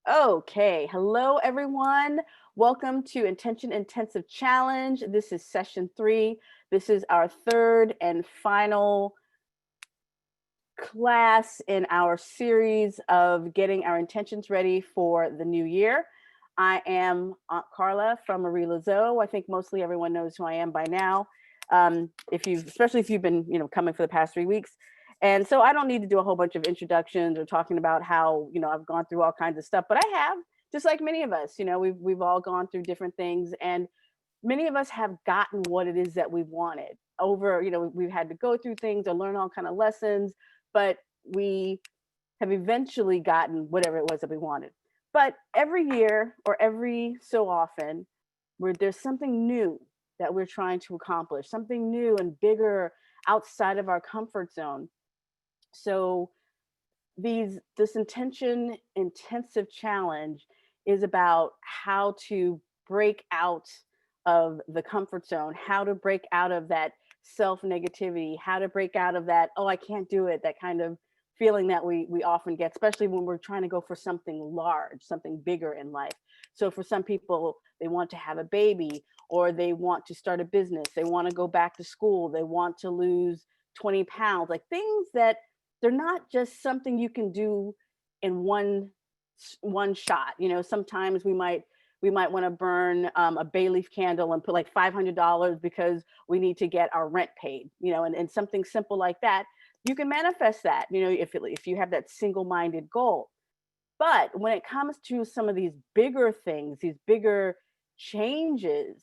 Okay, hello everyone. Welcome to Intention Intensive Challenge. This is session 3. This is our third and final class in our series of getting our intentions ready for the new year. I am Aunt Carla from Marie Lazo. I think mostly everyone knows who I am by now. If you've, especially if you've been, coming for the past 3 weeks. And so I don't need to do a whole bunch of introductions or talking about how, I've gone through all kinds of stuff, but I have, just like many of us, we've all gone through different things, and many of us have gotten what it is that we wanted over, we've had to go through things or learn all kind of lessons, but we have eventually gotten whatever it was that we wanted. But every year or every so often, where there's something new that we're trying to accomplish, something new and bigger outside of our comfort zone. So this intention intensive challenge is about how to break out of the comfort zone, how to break out of that self negativity, how to break out of that, oh, I can't do it, that kind of feeling that we often get, especially when we're trying to go for something large, something bigger in life. So for some people, they want to have a baby, or they want to start a business, they want to go back to school, they want to lose 20 pounds, like things that they're not just something you can do in one shot. Sometimes we might want to burn a bay leaf candle and put like $500 because we need to get our rent paid. And something simple like that, you can manifest that. If you have that single-minded goal. But when it comes to some of these bigger things, these bigger changes,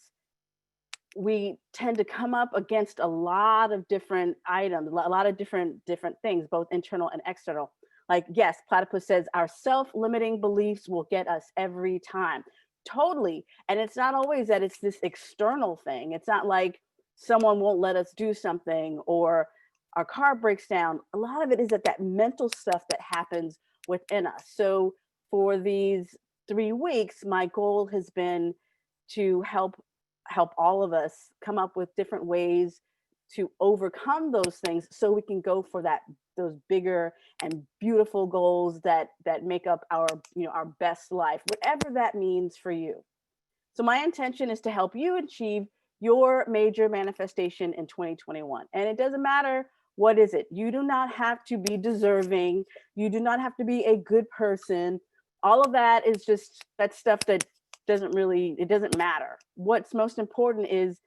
we tend to come up against a lot of different items, a lot of different things, both internal and external. Like, yes, Platypus says our self-limiting beliefs will get us every time. Totally. And it's not always that it's this external thing. It's not like someone won't let us do something or our car breaks down. A lot of it is that mental stuff that happens within us. So for these 3 weeks, my goal has been to help all of us come up with different ways to overcome those things so we can go for those bigger and beautiful goals that make up our best life, whatever that means for you. So my intention is to help you achieve your major manifestation in 2021, and it doesn't matter what is it. You do not have to be deserving, you do not have to be a good person. All of that is just that stuff that doesn't matter. What's most important is,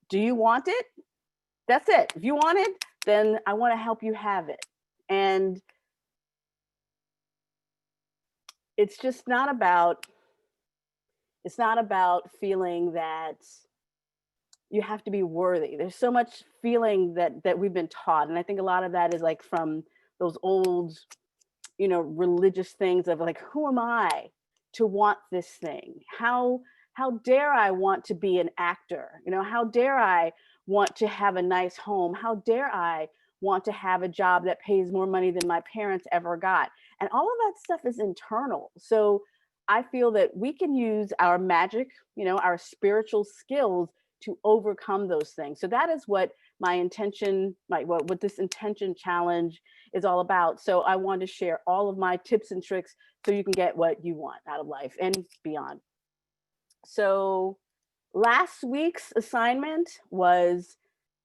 do you want it? That's it. If you want it, then I want to help you have it. And it's just not about feeling that you have to be worthy. There's so much feeling that we've been taught, and I think a lot of that is like from those old, religious things of like, who am I to want this thing? How dare I want to be an actor? How dare I want to have a nice home? How dare I want to have a job that pays more money than my parents ever got? And all of that stuff is internal. So I feel that we can use our magic, our spiritual skills to overcome those things. So that is what my intention, what this intention challenge is all about. So I want to share all of my tips and tricks so you can get what you want out of life and beyond. So last week's assignment was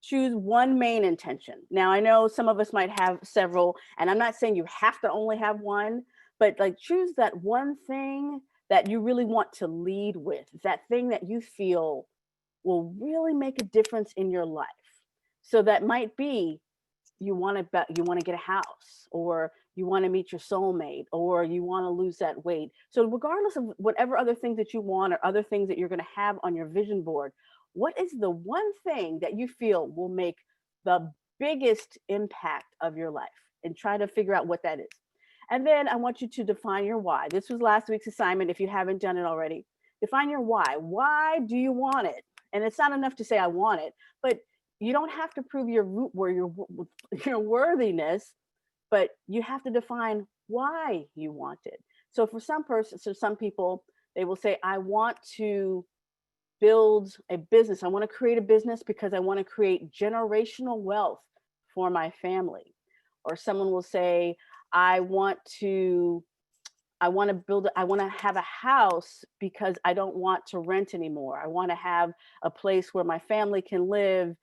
choose one main intention. Now, I know some of us might have several, and I'm not saying you have to only have one, but like choose that one thing that you really want to lead with, that thing that you feel will really make a difference in your life. So that might be, you want to get a house, or you want to meet your soulmate, or you want to lose that weight. So regardless of whatever other things that you want or other things that you're going to have on your vision board, what is the one thing that you feel will make the biggest impact of your life, and try to figure out what that is. And then I want you to define your why. This was last week's assignment. If you haven't done it already, define your why do you want it? And it's not enough to say I want it, but you don't have to prove your root where your worthiness, but you have to define why you want it. So for some people, they will say, I want to build a business. I want to create a business because I want to create generational wealth for my family. Or someone will say, I want to I want to have a house because I don't want to rent anymore. I want to have a place where my family can live,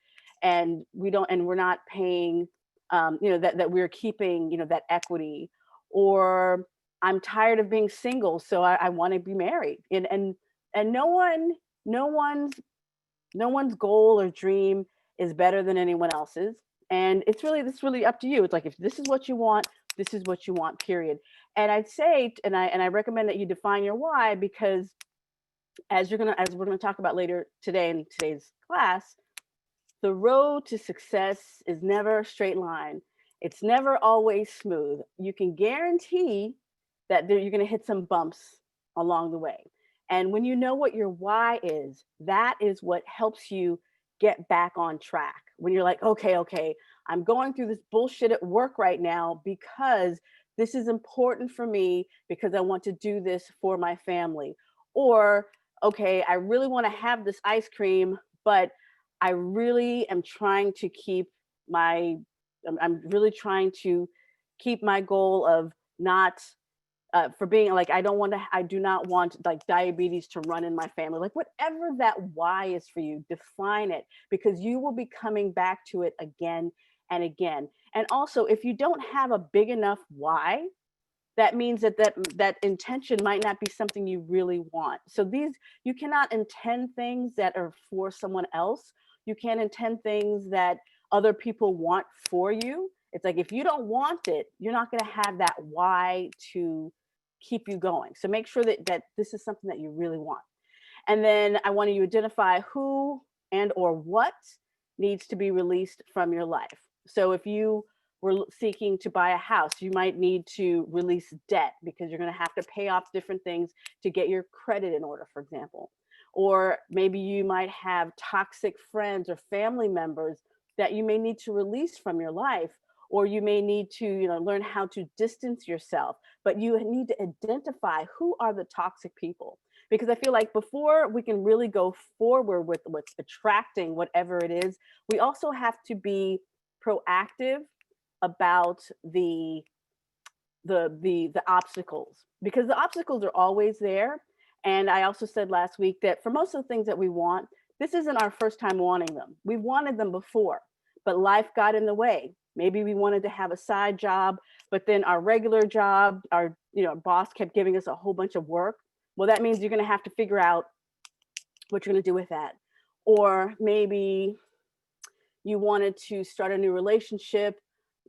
and we're not paying, that we're keeping, that equity. Or I'm tired of being single, so I want to be married. And no one's no one's goal or dream is better than anyone else's. And it's really up to you. It's like, if this is what you want, this is what you want, period. And I'd say, and I recommend that you define your why, because as we're gonna talk about later today in today's class, the road to success is never a straight line. It's never always smooth. You can guarantee that you're going to hit some bumps along the way. And when you know what your why is, that is what helps you get back on track. When you're like, okay, I'm going through this bullshit at work right now because this is important for me, because I want to do this for my family. Or, okay, I really want to have this ice cream, but I really am trying to keep my, I'm really trying to keep my goal of not, for being like, I do not want like diabetes to run in my family. Like, whatever that why is for you, define it, because you will be coming back to it again and again. And also, if you don't have a big enough why, that means that intention might not be something you really want. So you cannot intend things that are for someone else. You can't intend things that other people want for you. It's like, if you don't want it, you're not going to have that why to keep you going. So make sure that this is something that you really want. And then I want you to identify who and or what needs to be released from your life. So if you were seeking to buy a house, you might need to release debt, because you're going to have to pay off different things to get your credit in order, for example. Or maybe you might have toxic friends or family members that you may need to release from your life. Or you may need to, learn how to distance yourself. But you need to identify who are the toxic people, because I feel like before we can really go forward with attracting whatever it is, we also have to be proactive about the obstacles, because the obstacles are always there. And I also said last week that for most of the things that we want, this isn't our first time wanting them. We've wanted them before, but life got in the way. Maybe we wanted to have a side job, but then our regular job, our boss kept giving us a whole bunch of work. Well, that means you're going to have to figure out what you're going to do with that. Or maybe you wanted to start a new relationship,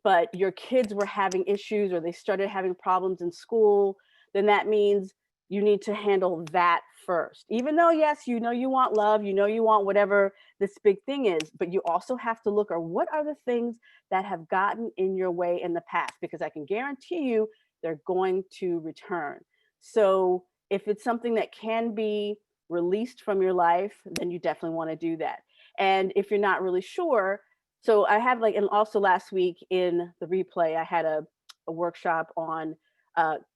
but your kids were having issues, or they started having problems in school. Then that means you need to handle that first. Even though, yes, you want love, you want whatever this big thing is, but you also have to look at what are the things that have gotten in your way in the past, because I can guarantee you they're going to return. So if it's something that can be released from your life, then you definitely want to do that. And if you're not really sure, so I have and also last week in the replay, I had a workshop on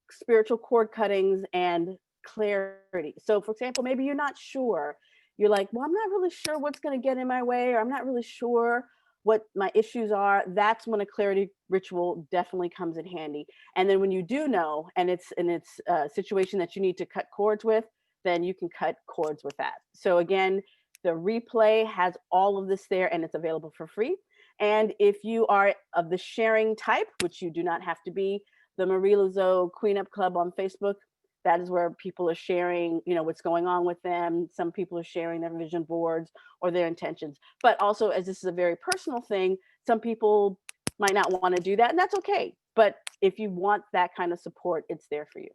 spiritual cord cuttings and clarity. So for example, maybe you're not sure. You're like, well, I'm not really sure what's going to get in my way, or I'm not really sure what my issues are. That's when a clarity ritual definitely comes in handy. And then when you do know, and it's a situation that you need to cut cords with, then you can cut cords with that. So again, the replay has all of this there, and it's available for free. And if you are of the sharing type, which you do not have to be, the Marie Lazeau Queen Up Club on Facebook, that is where people are sharing, what's going on with them. Some people are sharing their vision boards or their intentions. But also, as this is a very personal thing, some people might not want to do that, and that's okay. But if you want that kind of support, it's there for you.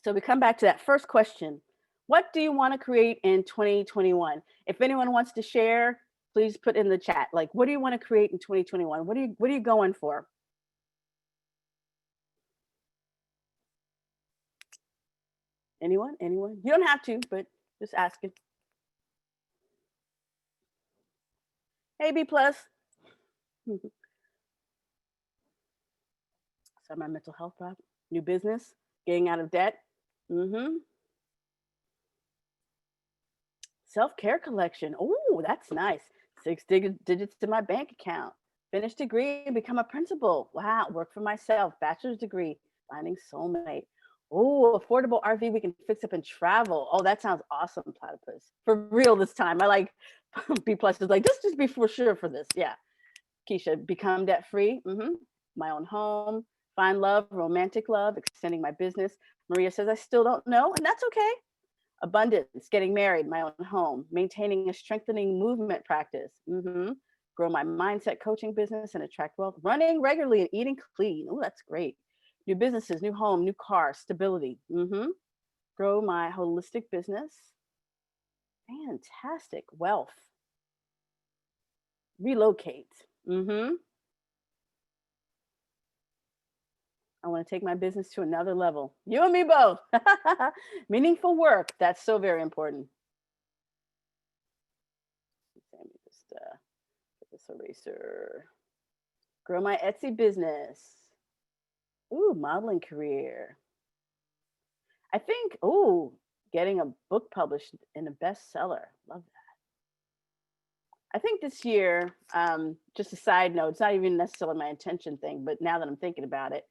So we come back to that first question. What do you want to create in 2021? If anyone wants to share, please put in the chat. Like, what do you want to create in 2021? What are you going for? Anyone? You don't have to, but just asking. Hey, B plus. So my mental health problem, new business, getting out of debt. Self-care collection. Oh, that's nice. 6 digits to my bank account. Finish degree, become a principal. Wow, work for myself. Bachelor's degree, finding soulmate. Oh, affordable RV we can fix up and travel. Oh, that sounds awesome, Platypus. For real this time. I like B plus is like, just be for sure for this. Yeah. Keisha, become debt free. My own home, find love, romantic love, extending my business. Maria says, I still don't know, and that's okay. Abundance, getting married, my own home, maintaining a strengthening movement practice. Grow my mindset coaching business and attract wealth, running regularly and eating clean. Oh, that's great. New businesses, new home, new car, stability. Grow my holistic business. Fantastic. Wealth. Relocate. I want to take my business to another level. You and me both. Meaningful work. That's so very important. Let me just get this eraser. Grow my Etsy business. Ooh, modeling career. I think, getting a book published in a bestseller. Love that. I think this year, just a side note, it's not even necessarily my intention thing, but now that I'm thinking about it,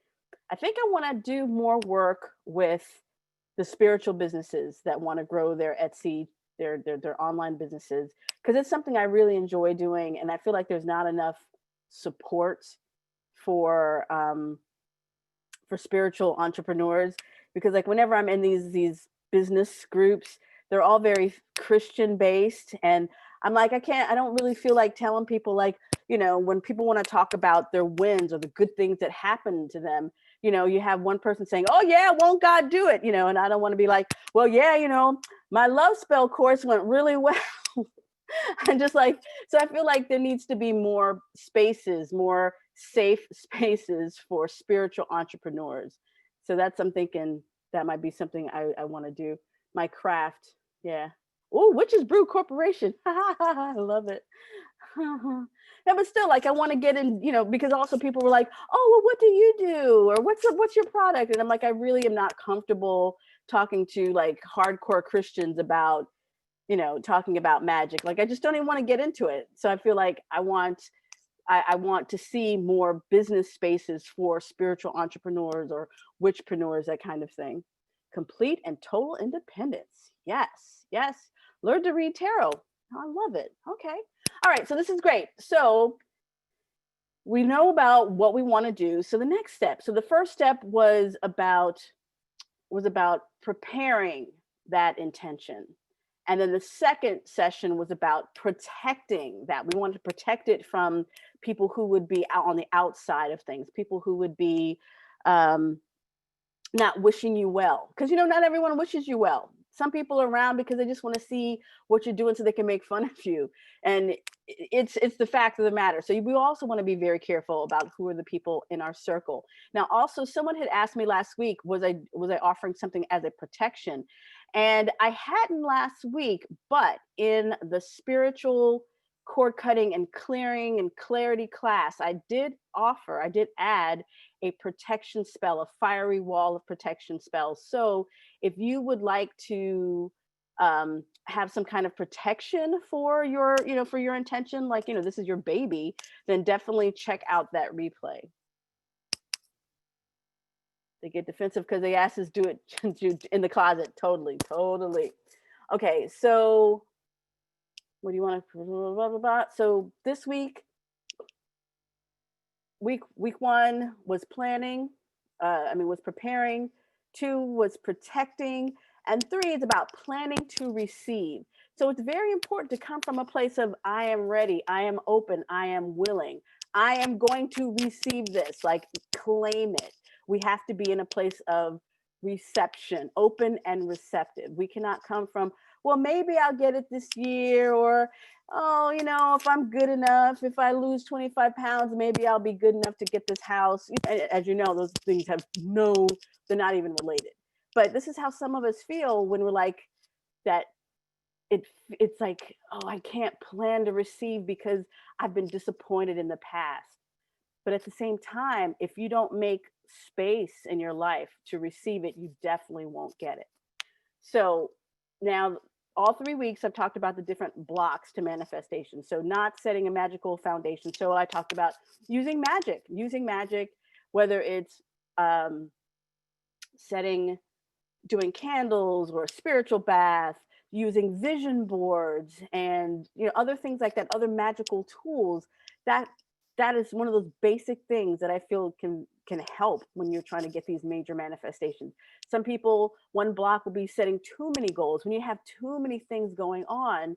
I think I want to do more work with the spiritual businesses that want to grow their Etsy, their online businesses, because it's something I really enjoy doing, and I feel like there's not enough support for spiritual entrepreneurs. Because like whenever I'm in these business groups, they're all very Christian based, and I'm like, I don't really feel like telling people, like, when people want to talk about their wins or the good things that happened to them, you have one person saying, oh yeah, won't God do it? And I don't want to be like, well, yeah, my love spell course went really well. And just like, so I feel like there needs to be more spaces, more safe spaces for spiritual entrepreneurs. So that's, I'm thinking that might be something I want to do. My craft. Yeah. Oh, Witches Brew Corporation. I love it. Yeah, but still, like, I want to get in, because also people were like, oh, well, what do you do? Or what's your product? And I'm like, I really am not comfortable talking to like hardcore Christians about, talking about magic. Like, I just don't even want to get into it. So I feel like I want to see more business spaces for spiritual entrepreneurs or witchpreneurs, that kind of thing. Complete and total independence. Yes, yes. Learn to read tarot. I love it. Okay. All right. So this is great. So we know about what we want to do. So the next step. So the first step was about preparing that intention. And then the second session was about protecting that. We wanted to protect it from people who would be out on the outside of things, people who would be not wishing you well. Because, not everyone wishes you well. Some people are around because they just want to see what you're doing so they can make fun of you. And it's the fact of the matter. So we also want to be very careful about who are the people in our circle. Now, also, someone had asked me last week, was I offering something as a protection? And I hadn't last week, but in the spiritual cord cutting and clearing and clarity class, I did add a protection spell, a fiery wall of protection spells. So if you would like to have some kind of protection for your, for your intention, like, this is your baby, then definitely check out that replay. They get defensive because they asked us do it in the closet. Totally. Okay, so what do you want to? So this week one was planning. Was preparing. 2 was protecting, and 3 is about planning to receive. So it's very important to come from a place of, I am ready, I am open, I am willing, I am going to receive this. Like, claim it. We have to be in a place of reception, open and receptive. We cannot come from, well, maybe I'll get it this year, or, oh, if I'm good enough, if I lose 25 pounds, maybe I'll be good enough to get this house. As you know, those things they're not even related. But this is how some of us feel when we're like that. It's like, oh, I can't plan to receive because I've been disappointed in the past. But at the same time, if you don't make space in your life to receive it, you definitely won't get it. So now, all 3 weeks, I've talked about the different blocks to manifestation. So not setting a magical foundation. So I talked about using magic, whether it's setting doing candles or a spiritual bath, using vision boards and other things like that, other magical tools. that that is one of those basic things that I feel can help when you're trying to get these major manifestations. Some people, one block will be setting too many goals. When you have too many things going on,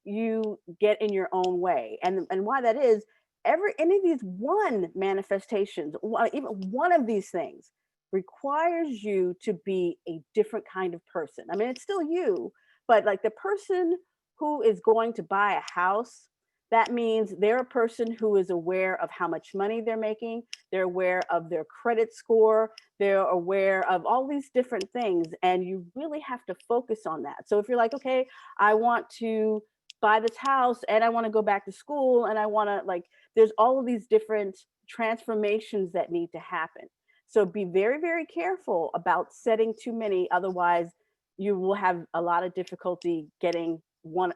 you get in your own way. And why that is, every any of these one manifestations, even one of these things requires you to be a different kind of person. I mean, it's still you, but like the person who is going to buy a house, that means they're a person who is aware of how much money they're making, they're aware of their credit score, they're aware of all these different things, and you really have to focus on that. So if you're like, okay, I want to buy this house and I want to go back to school and I want to, like, there's all of these different transformations that need to happen. So be very, very careful about setting too many. Otherwise, you will have a lot of difficulty getting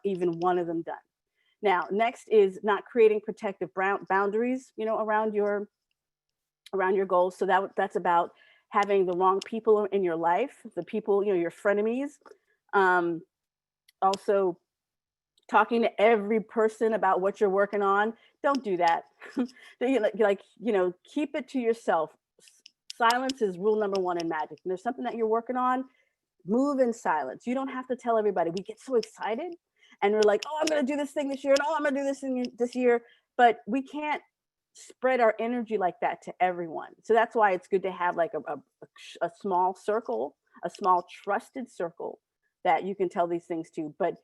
even one of them done. Now, next is not creating protective boundaries, around your goals. So that's about having the wrong people in your life, the people, your frenemies. Um, Also, talking to every person about what you're working on. Don't do that. Keep it to yourself. Silence is rule number one in magic. And there's something that you're working on, move in silence. You don't have to tell everybody. We get so excited and we're like, oh, I'm going to do this thing this year. And oh, I'm going to do this thing this year. But we can't spread our energy like that to everyone. So that's why it's good to have like a small circle, a small trusted circle that you can tell these things to. But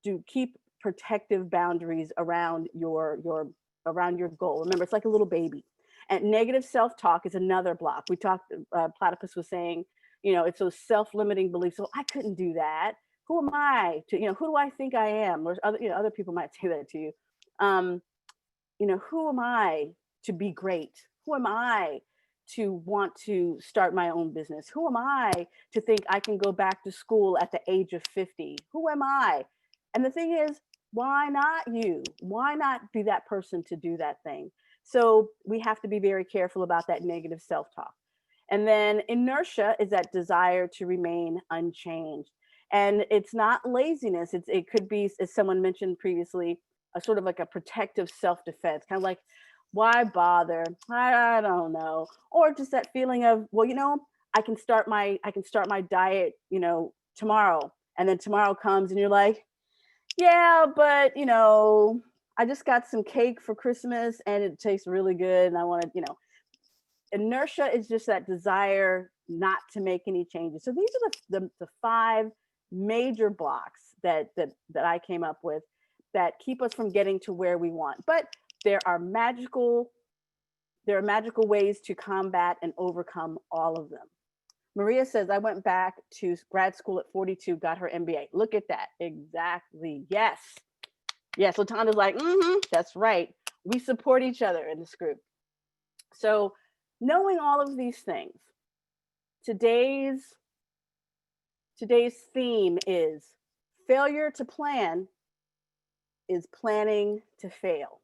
do keep protective boundaries around your goal. Remember, it's like a little baby. And negative self-talk is another block. We talked. Platypus was saying, it's those self-limiting beliefs. So I couldn't do that. Who am I to? Who do I think I am? Or other people might say that to you. Um, who am I to be great? Who am I to want to start my own business? Who am I to think I can go back to school at the age of 50? Who am I? And the thing is, why not you? Why not be that person to do that thing? So we have to be very careful about that negative self talk. And then inertia is that desire to remain unchanged. And it's not laziness. It could be, as someone mentioned previously, a sort of like a protective self defense, kind of like, why bother? I don't know. Or just that feeling of, well, I can start my diet, tomorrow. And then tomorrow comes and you're like, yeah, but I just got some cake for Christmas and it tastes really good. And I want to. Inertia is just that desire not to make any changes. So these are the five major blocks that I came up with that keep us from getting to where we want. But there are magical ways to combat and overcome all of them. Maria says, I went back to grad school at 42, got her MBA. Look at that. Exactly. Yes. Yes. Latanda's like, that's right. We support each other in this group. So knowing all of these things, today's theme is failure to plan is planning to fail.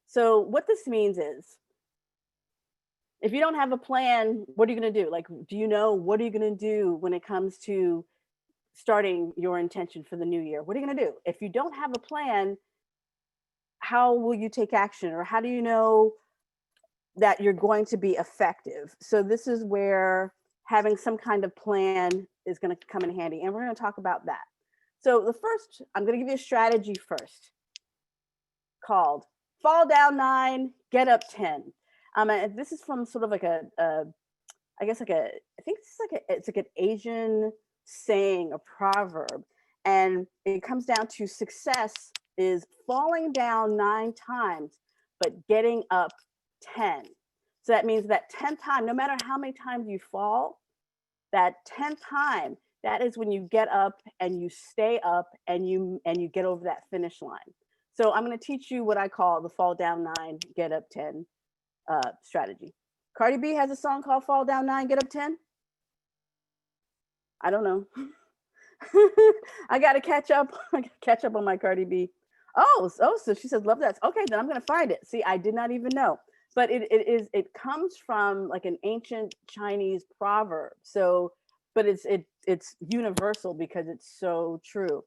So what this means is, if you don't have a plan, what are you going to do? Like, do you know what are you going to do when it comes to starting your intention for the new year? What are you going to do? If you don't have a plan, how will you take action? Or how do you know that you're going to be effective? So this is where having some kind of plan is going to come in handy. And we're going to talk about that. So I'm going to give you a strategy first called Fall Down 9, Get Up 10. And this is from sort of like I think it's like an Asian saying, a proverb. And it comes down to success is falling down 9 times, but getting up 10. So that means that 10th time, no matter how many times you fall, that 10th time, that is when you get up and you stay up and you get over that finish line. So I'm going to teach you what I call the Fall Down 9, Get Up 10 strategy. Cardi B has a song called Fall Down 9, Get Up 10. I don't know. I got to catch up. I got to catch up on my Cardi B. Oh, so she says, love that. Okay, then I'm going to find it. See, I did not even know. But it comes from like an ancient Chinese proverb. So but it's universal because it's so true.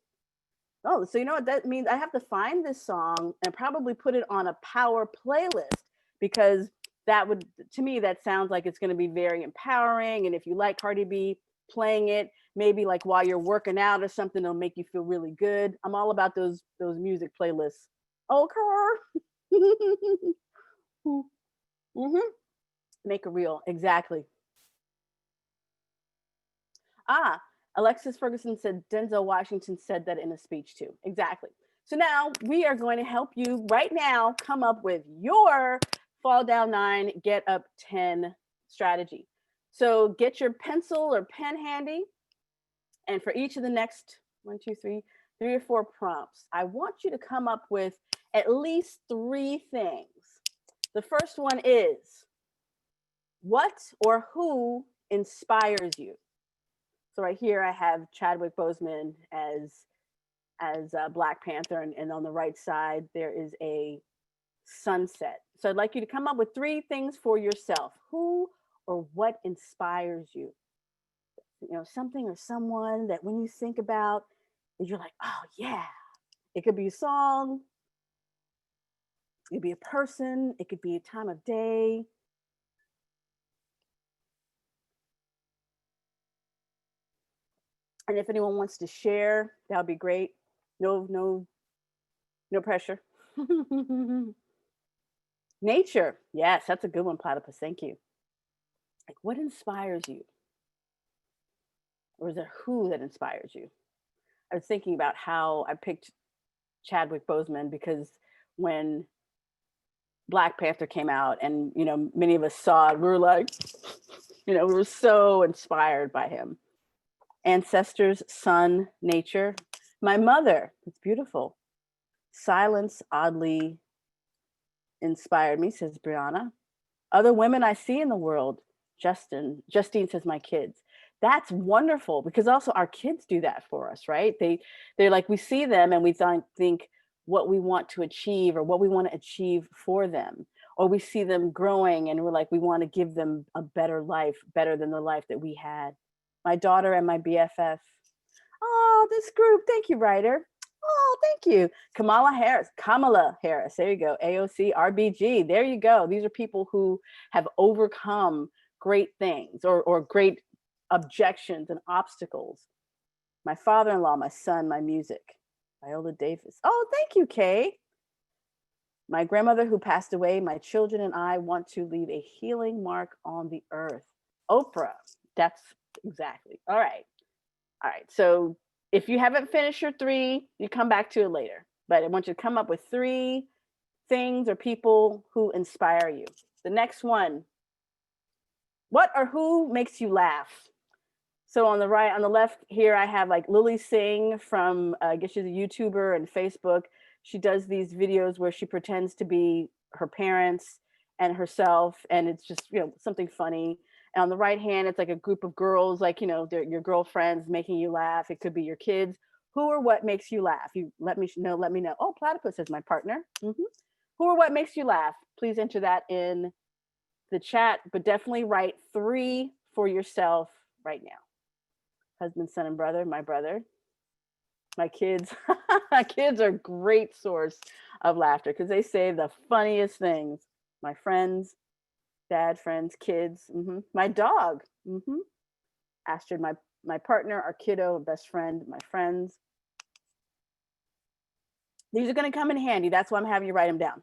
Oh, so you know what that means? I have to find this song and probably put it on a power playlist because that would, to me, that sounds like it's going to be very empowering. And if you like Cardi B, playing it maybe like while you're working out or something, it'll make you feel really good. I'm all about those music playlists. Oh, car. Mm-hmm. Make a reel, exactly. Ah, Alexis Ferguson said Denzel Washington said that in a speech too. Exactly. So now we are going to help you right now come up with your fall down 9, get up 10 strategy. So get your pencil or pen handy. And for each of the next 3 or 4 prompts, I want you to come up with at least 3 things. The first one is what or who inspires you? So right here I have Chadwick Boseman as Black Panther, and on the right side there is a sunset. So I'd like you to come up with 3 things for yourself. Who or what inspires you? You know, something or someone that when you think about, you're like, oh yeah. It could be a song, it could be a person, it could be a time of day. And if anyone wants to share, that would be great. No pressure. Nature. Yes, that's a good one, Platypus. Thank you. Like, what inspires you? Or is it who that inspires you? I was thinking about how I picked Chadwick Boseman because when Black Panther came out and, you know, many of us saw it, we were like, you know, we were so inspired by him. Ancestors, sun, nature. My mother, it's beautiful. Silence oddly inspired me, says Brianna. Other women I see in the world, Justine says my kids. That's wonderful because also our kids do that for us, right? They're like, we see them and we think what we want to achieve or what we want to achieve for them. Or we see them growing and we're like, we want to give them a better life, better than the life that we had. My daughter and my BFF. Oh, this group. Thank you, writer. Oh, thank you. Kamala Harris. There you go. AOC, RBG. There you go. These are people who have overcome great things or great objections and obstacles. My father-in-law, my son, my music. Viola Davis. Oh, thank you, Kay. My grandmother who passed away, my children and I want to leave a healing mark on the earth. Oprah. That's exactly. All right. All right. So if you haven't finished your 3, you come back to it later. But I want you to come up with 3 things or people who inspire you. The next one, what or who makes you laugh? So on the left here, I have like Lily Singh from, I guess she's a YouTuber and Facebook. She does these videos where she pretends to be her parents and herself, and it's just, you know, something funny. And on the right hand, it's like a group of girls, like, you know, they're your girlfriends making you laugh. It could be your kids. Who or what makes you laugh? You let me know. Let me know. Oh, Platypus is my partner. Mm-hmm. Who or what makes you laugh? Please enter that in the chat, but definitely write 3 for yourself right now. Husband, son, and brother, my brother, my kids. My kids are a great source of laughter because they say the funniest things. My friends, dad, friends, kids, my dog, Astrid, my partner, our kiddo, best friend, my friends. These are going to come in handy. That's why I'm having you write them down.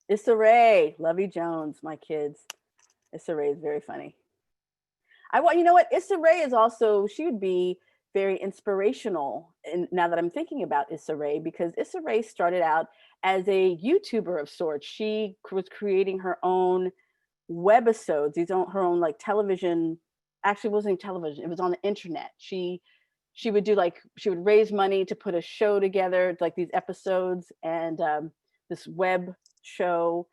Issa Rae, Lovey Jones, my kids. Issa Rae is very funny. You know what? Issa Rae is also, she would be very inspirational. And now that I'm thinking about Issa Rae, because Issa Rae started out as a YouTuber of sorts. She was creating her own webisodes, her own like television. Actually, it wasn't television; it was on the internet. She would do like, she would raise money to put a show together, like these episodes and this web show,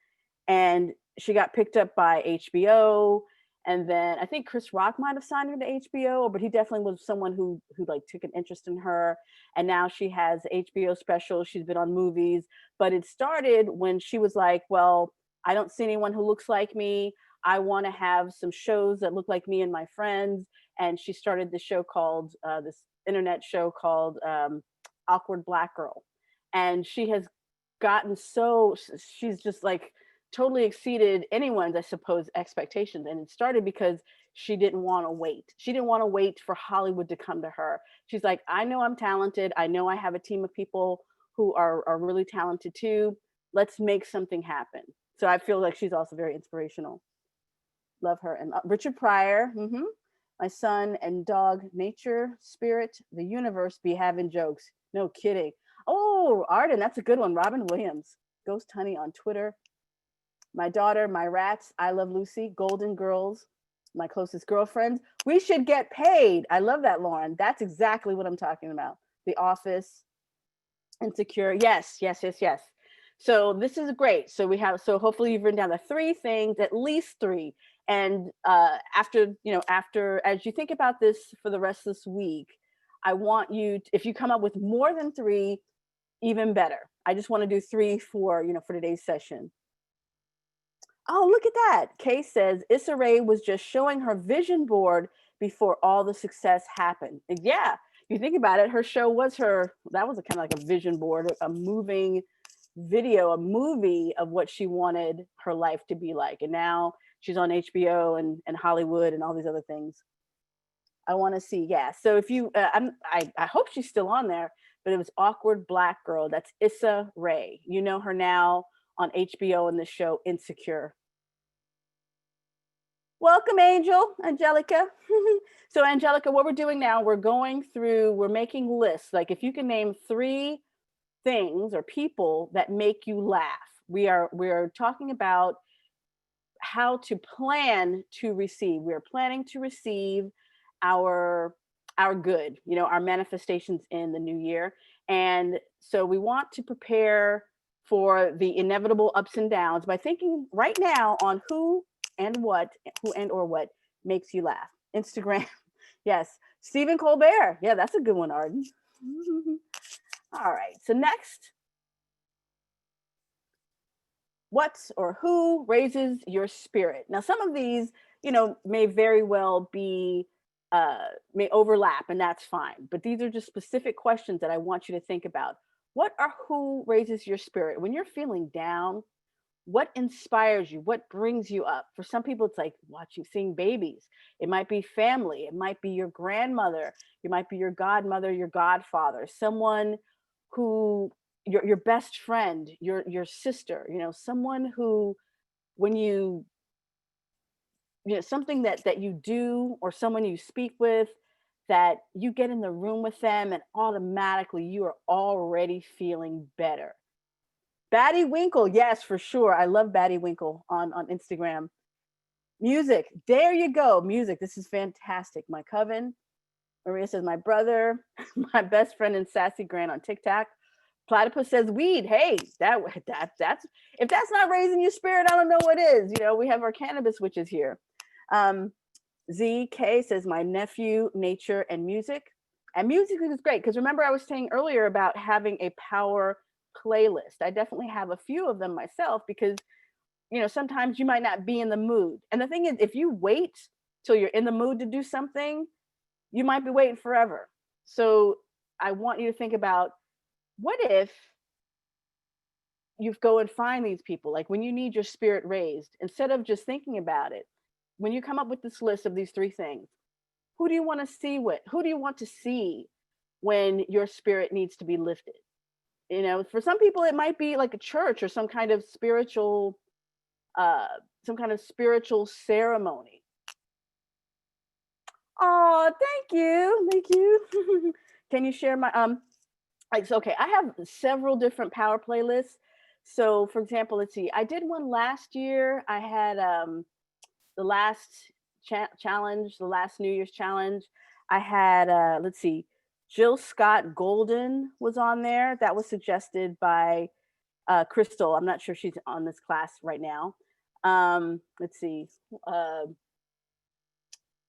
and she got picked up by HBO. And then I think Chris Rock might have signed her to HBO, but he definitely was someone who like took an interest in her. And now she has HBO specials. She's been on movies, but it started when she was like, well, I don't see anyone who looks like me. I want to have some shows that look like me and my friends. And she started this show called, this internet show called Awkward Black Girl. And she has gotten so, she's just like totally exceeded anyone's, I suppose, expectations. And it started because she didn't want to wait. She didn't want to wait for Hollywood to come to her. She's like, I know I'm talented. I know I have a team of people who are really talented too. Let's make something happen. So I feel like she's also very inspirational. Love her. And Richard Pryor, my son and dog, nature, spirit, the universe be having jokes. No kidding. Oh, Arden, that's a good one. Robin Williams, Ghost Honey on Twitter. My daughter, my rats, I Love Lucy, Golden Girls, my closest girlfriends. We should get paid. I love that, Lauren. That's exactly what I'm talking about. The Office, Insecure. Yes, yes, yes, yes. So this is great. So we have, so hopefully you've written down the three things, at least three. And after, after, as you think about this for the rest of this week, I want you, if you come up with more than three, even better. I just want to do three for, for today's session. Oh, look at that. Kay says Issa Rae was just showing her vision board before all the success happened. And yeah, you think about it, her show was that was a kind of like a vision board, a moving video, a movie of what she wanted her life to be like. And now she's on HBO and Hollywood and all these other things. I want to see, yeah. So if you, I hope she's still on there, but it was Awkward Black Girl. That's Issa Rae. You know her now on HBO in the show Insecure. Welcome, Angelica. So Angelica, what we're doing now, we're making lists. Like if you can name three things or people that make you laugh. We're talking about how to plan to receive. We're planning to receive our good, our manifestations in the new year. And so we want to prepare for the inevitable ups and downs by thinking right now on who and or what makes you laugh. Instagram. Yes. Stephen Colbert. Yeah, that's a good one, Arden. All right. So next, what or who raises your spirit? Now, some of these, may very well be, may overlap, and that's fine. But these are just specific questions that I want you to think about. What or who raises your spirit? When you're feeling down, what inspires you? What brings you up? For some people, it's like seeing babies. It might be family. It might be your grandmother. It might be your godmother, your godfather, someone who your best friend, your sister, someone who, when something that you do or someone you speak with, that you get in the room with them and automatically you are already feeling better. Batty Winkle, yes, for sure. I love Batty Winkle on Instagram. Music, there you go. Music, this is fantastic. My coven. Maria says my brother, my best friend and Sassy Grant on TikTok. Platypus says weed. Hey, that's if that's not raising your spirit, I don't know what is. We have our cannabis witches here. ZK says my nephew, nature and music. And music is great because remember I was saying earlier about having a power playlist. I definitely have a few of them myself because sometimes you might not be in the mood. And the thing is, if you wait till you're in the mood to do something, you might be waiting forever. So I want you to think about, what if you go and find these people, like when you need your spirit raised, instead of just thinking about it, when you come up with this list of these three things, who do you want to see who do you want to see when your spirit needs to be lifted? For some people it might be like a church or some kind of spiritual ceremony. Oh, thank you. Can you share my okay, I have several different power playlists. So for example, let's see, I did one last year. I had the last challenge, the last New Year's challenge. I had let's see, Jill Scott Golden was on there. That was suggested by Crystal. I'm not sure she's on this class right now. Let's see.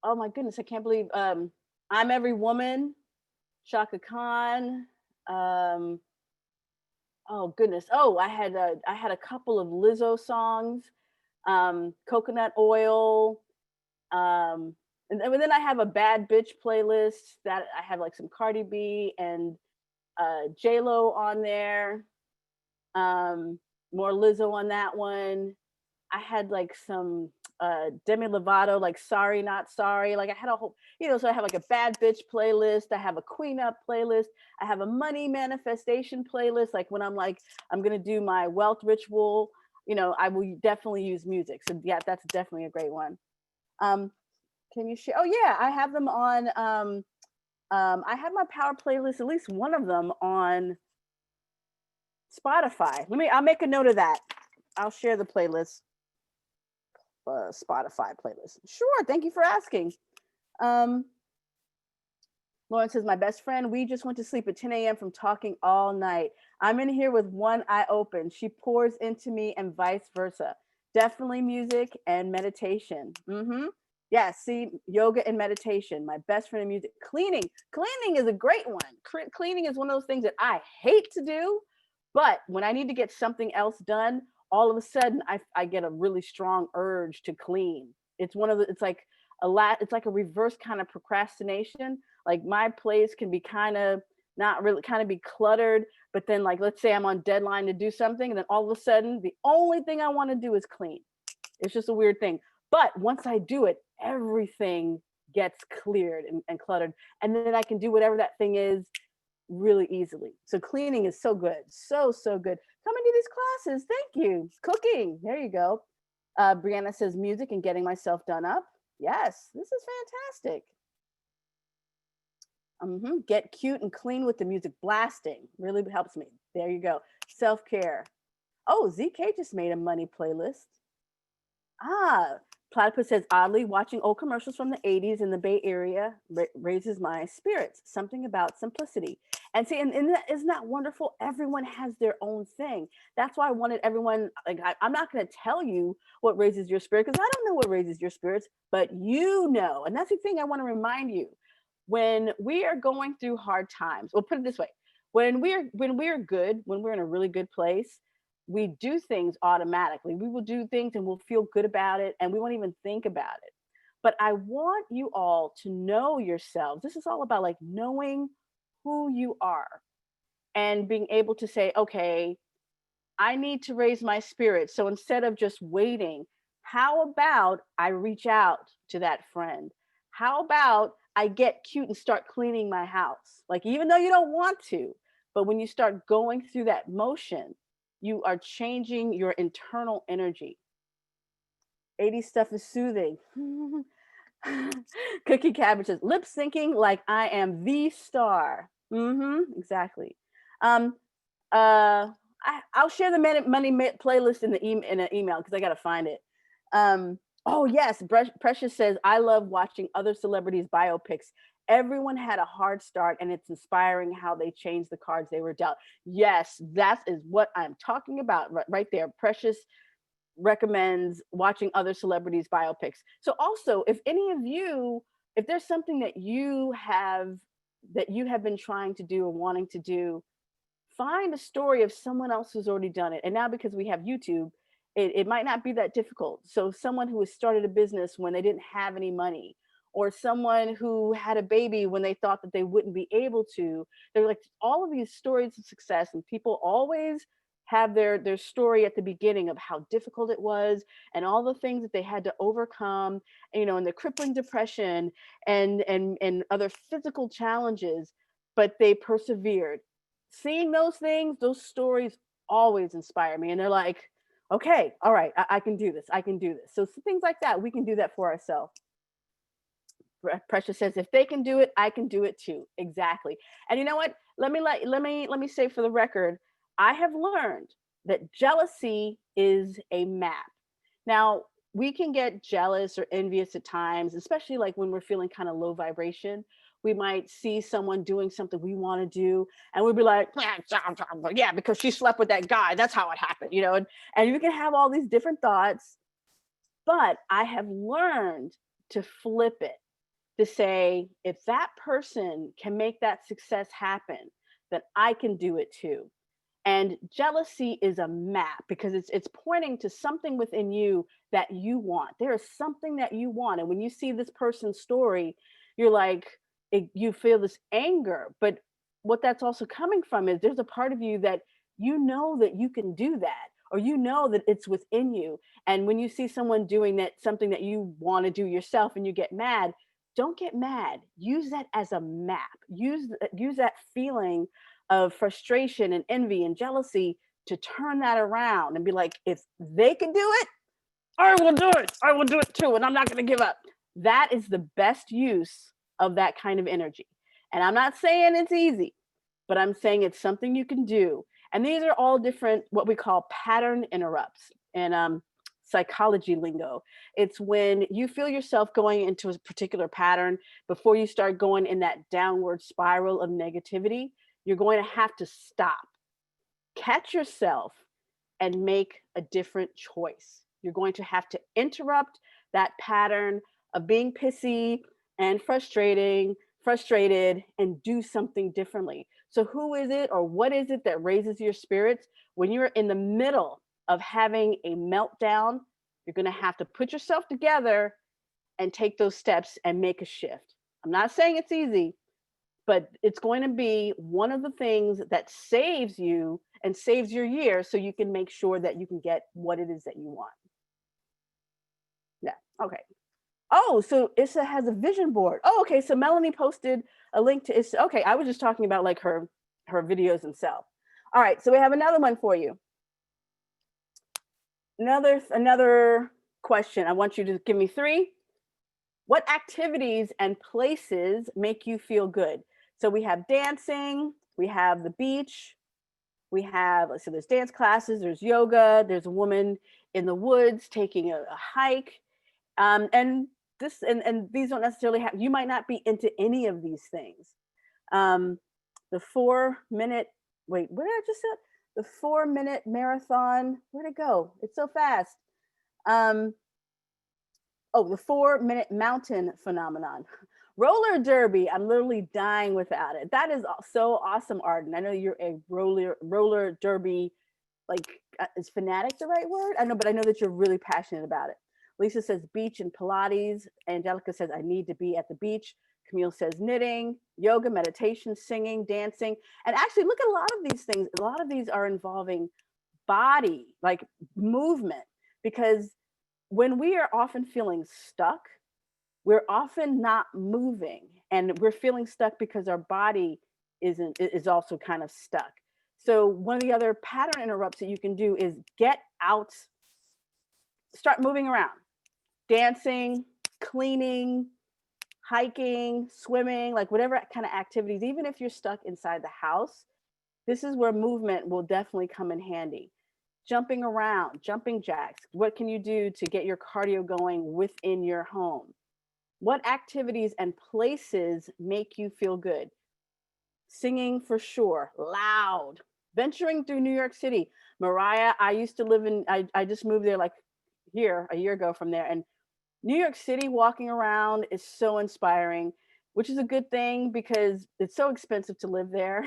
Oh my goodness, I can't believe I'm Every Woman, Shaka Khan. Oh goodness. Oh, I had a couple of Lizzo songs, Coconut Oil, and then I have a Bad Bitch playlist that I have like some Cardi B and J Lo on there. Um, More Lizzo on that one. I had like some Demi Lovato, like Sorry Not Sorry. Like I had a whole, so I have like a Bad Bitch playlist. I have a Queen Up playlist. I have a money manifestation playlist. Like when I'm like, I'm gonna do my wealth ritual, I will definitely use music. So yeah, that's definitely a great one. Um, can you share? Oh yeah, I have them on. I have my power playlist, at least one of them on Spotify. I'll make a note of that. I'll share the playlist, Spotify playlist. Sure, thank you for asking. Um, Lauren says, my best friend, we just went to sleep at 10 a.m. from talking all night. I'm in here with one eye open. She pours into me and vice versa. Definitely music and meditation. Mm-hmm. Yeah, see, yoga and meditation. My best friend in music. Cleaning. Cleaning is a great one. Cleaning is one of those things that I hate to do, but when I need to get something else done, all of a sudden I get a really strong urge to clean. It's like it's like a reverse kind of procrastination. Like my place can be kind of not really kind of be cluttered, but then like let's say I'm on deadline to do something, and then all of a sudden the only thing I want to do is clean. It's just a weird thing. But once I do it, everything gets cleared and cluttered. And then I can do whatever that thing is really easily. So cleaning is so good. So, so good. Come and do these classes. Thank you. Cooking. There you go. Brianna says music and getting myself done up. Yes, this is fantastic. Get cute and clean with the music blasting. Really helps me. There you go. Self-care. Oh, ZK just made a money playlist. Ah, Platypus says, oddly, watching old commercials from the 80s in the Bay Area raises my spirits. Something about simplicity. And see, and that, isn't that wonderful? Everyone has their own thing. That's why I wanted everyone, like, I'm not going to tell you what raises your spirit because I don't know what raises your spirits, but you know. And that's the thing I want to remind you. When we are going through hard times, we'll put it this way, when we're good, when we're in a really good place, we do things automatically. We will do things and we'll feel good about it and we won't even think about it. But I want you all to know yourselves. This is all about like knowing who you are and being able to say, okay, I need to raise my spirit. So instead of just waiting, how about I reach out to that friend? How about I get cute and start cleaning my house? Like, even though you don't want to, but when you start going through that motion, you are changing your internal energy. 80 stuff is soothing. Cookie Cabbage says, lip syncing like I am the star. Exactly. Um, I'll share the money playlist in in an email because I got to find it. Oh yes, Precious says I love watching other celebrities' biopics. Everyone had a hard start, and it's inspiring how they changed the cards they were dealt. Yes, that is what I'm talking about right there. Precious recommends watching other celebrities' biopics. So also, if any of you, if there's something that you have been trying to do or wanting to do, find a story of someone else who's already done it. And now because we have YouTube, it might not be that difficult. So someone who has started a business when they didn't have any money, or someone who had a baby when they thought that they wouldn't be able to. They're like all of these stories of success, and people always have their story at the beginning of how difficult it was and all the things that they had to overcome, and the crippling depression and other physical challenges, but they persevered. Seeing those things, those stories always inspire me. And they're like, okay, all right, I can do this. I can do this. So things like that, we can do that for ourselves. Precious says, if they can do it, I can do it too. Exactly. And you know what? Let me say for the record, I have learned that jealousy is a map. Now, we can get jealous or envious at times, especially like when we're feeling kind of low vibration. We might see someone doing something we want to do, and we'd be like, yeah, because she slept with that guy. That's how it happened, and you can have all these different thoughts. But I have learned to flip it, to say, if that person can make that success happen, then I can do it too. And jealousy is a map because it's pointing to something within you that you want. There is something that you want. And when you see this person's story, you're like, you feel this anger. But what that's also coming from is there's a part of you that you know that you can do that, or you know that it's within you. And when you see someone doing that, something that you want to do yourself, and you get mad, don't get mad. Use that as a map. Use that feeling of frustration and envy and jealousy to turn that around and be like, if they can do it, I will do it. I will do it too. And I'm not going to give up. That is the best use of that kind of energy. And I'm not saying it's easy, but I'm saying it's something you can do. And these are all different, what we call pattern interrupts in psychology lingo. It's when you feel yourself going into a particular pattern before you start going in that downward spiral of negativity. You're going to have to stop, catch yourself, and make a different choice. You're going to have to interrupt that pattern of being pissy and frustrated, and do something differently. So, who is it or what is it that raises your spirits when you're in the middle of having a meltdown? You're going to have to put yourself together and take those steps and make a shift. I'm not saying it's easy, but it's going to be one of the things that saves you and saves your year so you can make sure that you can get what it is that you want. Yeah. Okay. Oh, so Issa has a vision board. Oh, okay. So Melanie posted a link to Issa. Okay, I was just talking about like her videos themselves. All right, so we have another one for you. Another question. I want you to give me 3. What activities and places make you feel good? So we have dancing, we have the beach, we have, let's see, there's dance classes, there's yoga, there's a woman in the woods taking a hike. And these don't necessarily have, you might not be into any of these things. The 4-minute, wait, what did I just say? The 4-minute marathon, where'd it go? It's so fast. The 4-minute mountain phenomenon. Roller derby, I'm literally dying without it. That is so awesome, Arden. I know you're a roller derby, like, is fanatic the right word? I know, but I know that you're really passionate about it. Lisa says beach and Pilates. Angelica says I need to be at the beach. Camille says knitting, yoga, meditation, singing, dancing. And actually, look at a lot of these things. A lot of these are involving body, like movement, because when we are often feeling stuck, we're often not moving, and we're feeling stuck because our body is also kind of stuck. So one of the other pattern interrupts that you can do is get out, start moving around, dancing, cleaning, hiking, swimming, like whatever kind of activities. Even if you're stuck inside the house, this is where movement will definitely come in handy. Jumping around, jumping jacks. What can you do to get your cardio going within your home? What activities and places make you feel good? Singing for sure, loud. Venturing through New York City. Mariah, I used to live in, I just moved there like here, a year ago from there. And New York City, walking around is so inspiring, which is a good thing because it's so expensive to live there.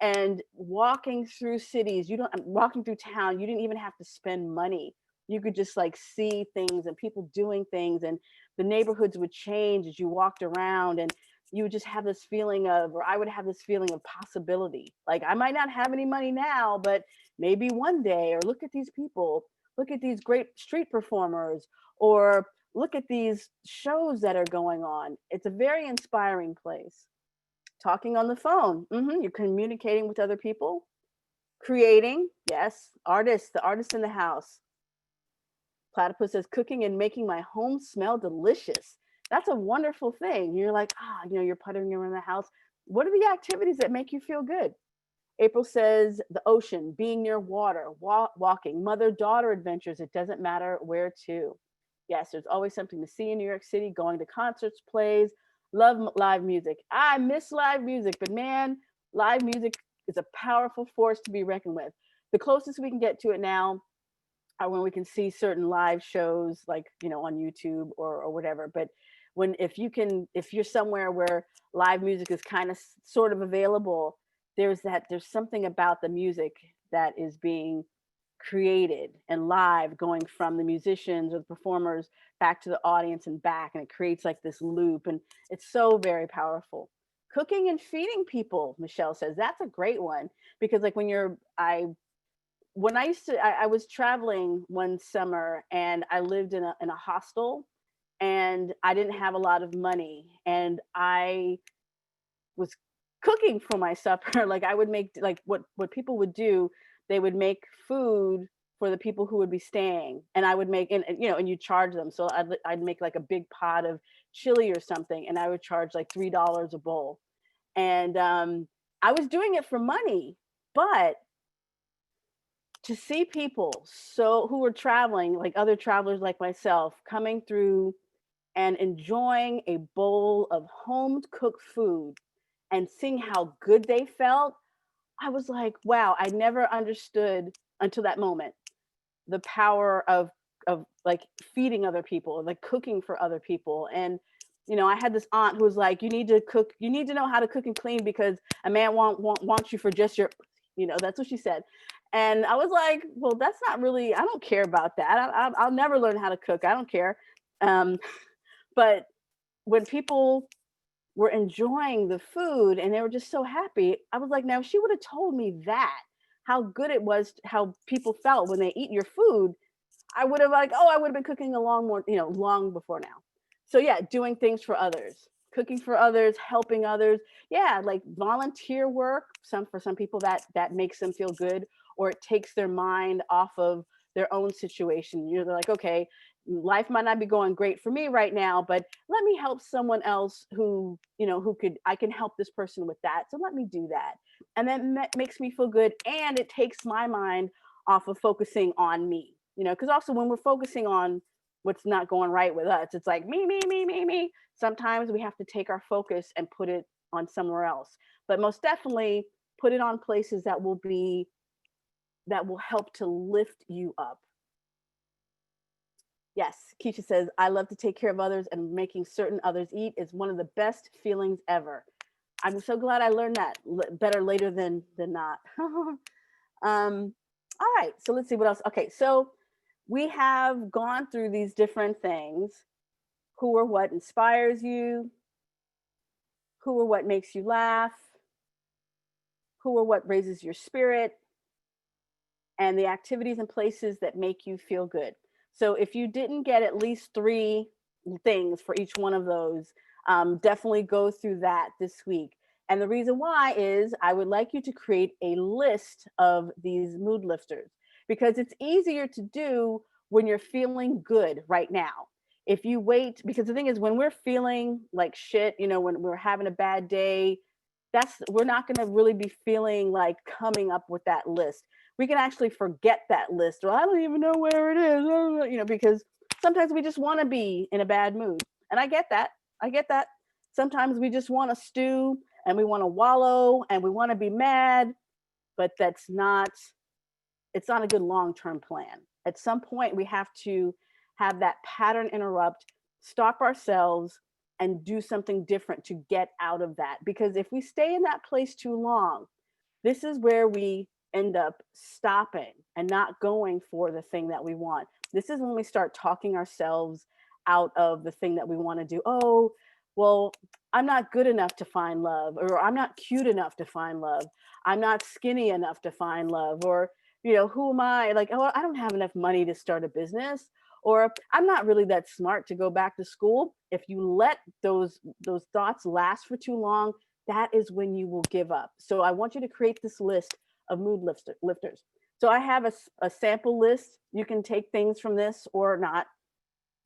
And walking through cities, walking through town, you didn't even have to spend money. You could just like see things and people doing things, and the neighborhoods would change as you walked around, and you would just have this feeling of, or I would have this feeling of possibility. Like I might not have any money now, but maybe one day, or look at these people, look at these great street performers, or look at these shows that are going on. It's a very inspiring place. Talking on the phone, you're communicating with other people. Creating, yes, the artist in the house. Platypus says cooking and making my home smell delicious. That's a wonderful thing. You're like, you're puttering around the house. What are the activities that make you feel good? April says the ocean, being near water, walking, mother-daughter adventures. It doesn't matter where to. Yes, there's always something to see in New York City, going to concerts, plays, love live music. I miss live music, but man, live music is a powerful force to be reckoned with. The closest we can get to it now are when we can see certain live shows, like, on YouTube or whatever. But if you're somewhere where live music is kind of sort of available, there's something about the music that is being created and live, going from the musicians or the performers back to the audience and back, and it creates like this loop, and it's so very powerful. Cooking and feeding people, Michelle says, that's a great one, because like when I used to, I was traveling one summer and I lived in a hostel, and I didn't have a lot of money, and I was cooking for my supper. Like I would make, like what people would do, they would make food for the people who would be staying, and I would make, and you know, and you charge them. So I'd make like a big pot of chili or something, and I would charge like $3 a bowl. And I was doing it for money, but to see people so who were traveling, like other travelers like myself, coming through and enjoying a bowl of home cooked food and seeing how good they felt, I was like, wow, I never understood until that moment the power of like feeding other people, like cooking for other people. And you know, I had this aunt who was like, you need to cook, you need to know how to cook and clean, because a man wants you for just your, you know, that's what she said. And I was like, well, that's not really, I don't care about that. I'll never learn how to cook. I don't care. Um, but when people were enjoying the food and they were just so happy, I was like, now if she would have told me that, how good it was, how people felt when they eat your food, I would have like, oh, I would have been cooking a long more, you know, long before now. So yeah, doing things for others, cooking for others, helping others. Yeah, like volunteer work. For some people that makes them feel good, or it takes their mind off of their own situation. You're like, okay, life might not be going great for me right now, but let me help someone else who, you know, who could, I can help this person with that. So let me do that. And that makes me feel good, and it takes my mind off of focusing on me, you know, because also when we're focusing on what's not going right with us, it's like me. Sometimes we have to take our focus and put it on somewhere else, but most definitely put it on places that will be, that will help to lift you up. Yes, Keisha says, I love to take care of others, and making certain others eat is one of the best feelings ever. I'm so glad I learned that. Better later than not. All right, so let's see what else. Okay, so we have gone through these different things. Who or what inspires you? Who or what makes you laugh? Who or what raises your spirit? And the activities and places that make you feel good. So if you didn't get at least 3 things for each one of those, definitely go through that this week. And the reason why is I would like you to create a list of these mood lifters, because it's easier to do when you're feeling good right now. If you wait, because the thing is, when we're feeling like shit, you know, when we're having a bad day, we're not going to really be feeling like coming up with that list. We can actually forget that list, or I don't even know where it is, you know, because sometimes we just want to be in a bad mood. And I get that. I get that. Sometimes we just want to stew and we want to wallow and we want to be mad, but it's not a good long-term plan. At some point, we have to have that pattern interrupt, stop ourselves, and do something different to get out of that. Because if we stay in that place too long, this is where we end up stopping and not going for the thing that we want. This is when we start talking ourselves out of the thing that we want to do. Oh, well, I'm not good enough to find love, or I'm not cute enough to find love. I'm not skinny enough to find love, or, you know, who am I? Like, oh, I don't have enough money to start a business, or I'm not really that smart to go back to school. If you let those thoughts last for too long, that is when you will give up. So I want you to create this list of lifters. So I have a sample list. You can take things from this or not.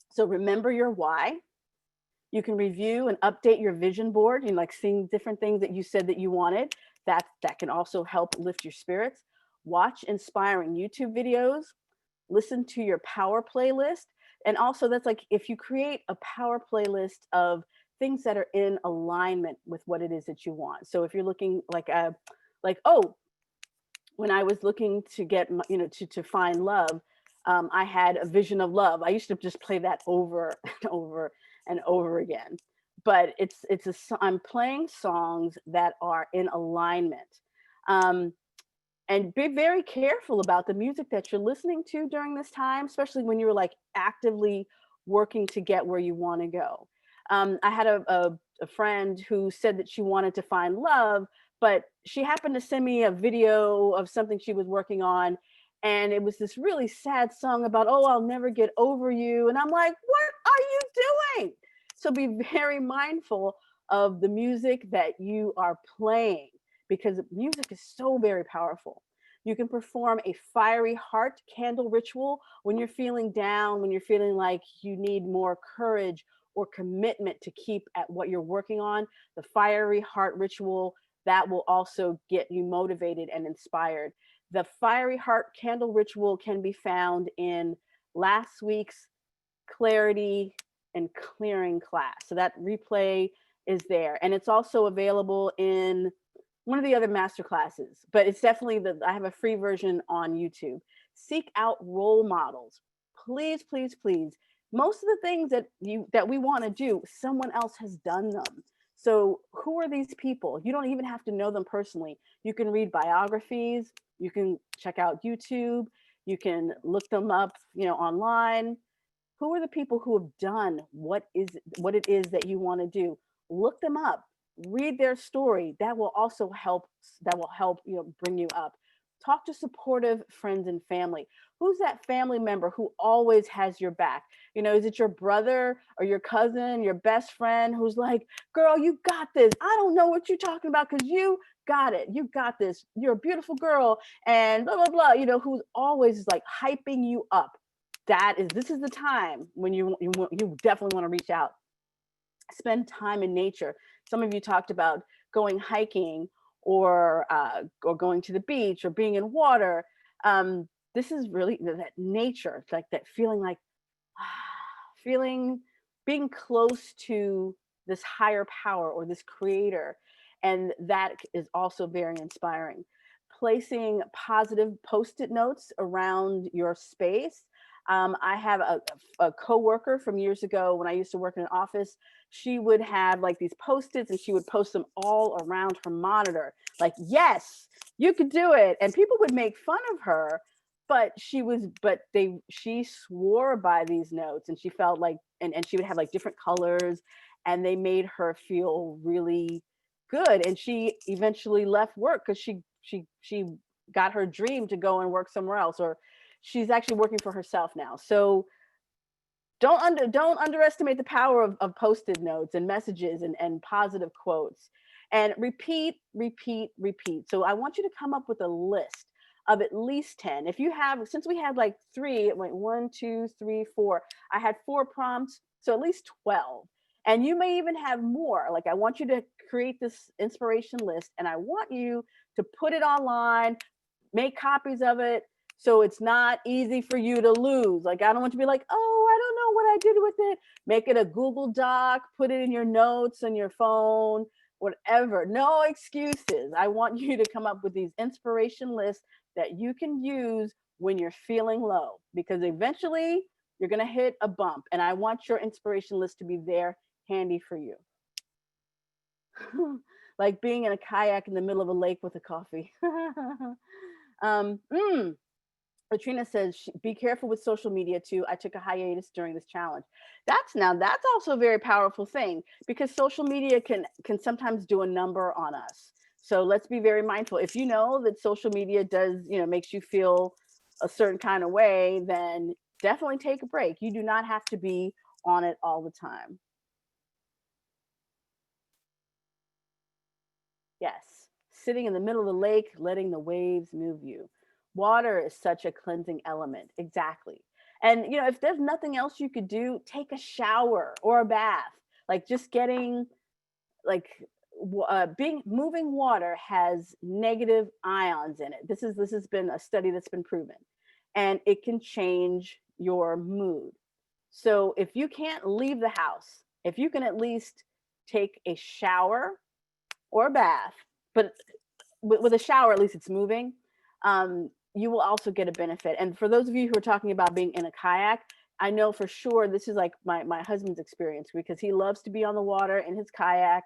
So remember your why. You can review and update your vision board, you know, like seeing different things that you said that you wanted. That can also help lift your spirits. Watch inspiring YouTube videos. Listen to your power playlist. And also, that's like if you create a power playlist of things that are in alignment with what it is that you want. So if you're looking like, oh, when I was looking to get, you know, to find love, I had a vision of love. I used to just play that over and over and over again. But I'm playing songs that are in alignment. Um, And be very careful about the music that you're listening to during this time, especially when you're like actively working to get where you want to go. I had a friend who said that she wanted to find love, but she happened to send me a video of something she was working on. And it was this really sad song about, oh, I'll never get over you. And I'm like, what are you doing? So be very mindful of the music that you are playing, because music is so very powerful. You can perform a fiery heart candle ritual when you're feeling down, when you're feeling like you need more courage or commitment to keep at what you're working on. The fiery heart ritual, that will also get you motivated and inspired. The fiery heart candle ritual can be found in last week's clarity and clearing class. So that replay is there. And it's also available in one of the other master classes, but it's definitely I have a free version on YouTube. Seek out role models. Please, please, please. Most of the things that we want to do, someone else has done them. So who are these people? You don't even have to know them personally. You can read biographies, you can check out YouTube, you can look them up, online. Who are the people who have done what it is that you want to do? Look them up, read their story. That will help, bring you up. Talk to supportive friends and family. Who's that family member who always has your back? Is it your brother or your cousin, your best friend, who's like, girl, you got this. I don't know what you're talking about, because you got it. You got this. You're a beautiful girl, and blah blah blah. Who's always like hyping you up. This is the time when you definitely want to reach out. Spend time in nature. Some of you talked about going hiking, or going to the beach, or being in water. This is really that nature, like that feeling, like feeling, being close to this higher power or this creator, and that is also very inspiring. Placing positive post-it notes around your space. I have a coworker from years ago when I used to work in an office. She would have like these post-its, and she would post them all around her monitor. Like, yes, you could do it. And people would make fun of her, but she swore by these notes, and she felt like, and she would have like different colors, and they made her feel really good. And she eventually left work because she got her dream to go and work somewhere else, or she's actually working for herself now. So don't underestimate the power of post-it notes and messages, and positive quotes. And repeat, repeat, repeat. So I want you to come up with a list of at least 10. If you have, since we had like three, it went 1, 2, 3, 4. I had 4 prompts, so at least 12. And you may even have more. Like, I want you to create this inspiration list, and I want you to put it online, make copies of it, so it's not easy for you to lose. Like, I don't want you to be like, oh, I don't know what I did with it. Make it a Google Doc, put it in your notes on your phone, whatever. No excuses. I want you to come up with these inspiration lists that you can use when you're feeling low, because eventually you're going to hit a bump, and I want your inspiration list to be there handy for you. Like being in a kayak in the middle of a lake with a coffee. um, mm, Latrina says, be careful with social media too. I took a hiatus during this challenge. That's also a very powerful thing, because social media can sometimes do a number on us. So let's be very mindful. If you know that social media does, makes you feel a certain kind of way, then definitely take a break. You do not have to be on it all the time. Yes. Sitting in the middle of the lake, letting the waves move you. Water is such a cleansing element. Exactly. And, if there's nothing else you could do, take a shower or a bath. Like, just getting, like, being moving water has negative ions in it. This has been a study that's been proven, and it can change your mood. So if you can't leave the house, if you can at least take a shower or a bath, but with a shower, at least it's moving, you will also get a benefit. And for those of you who are talking about being in a kayak, I know for sure this is like my husband's experience, because he loves to be on the water in his kayak,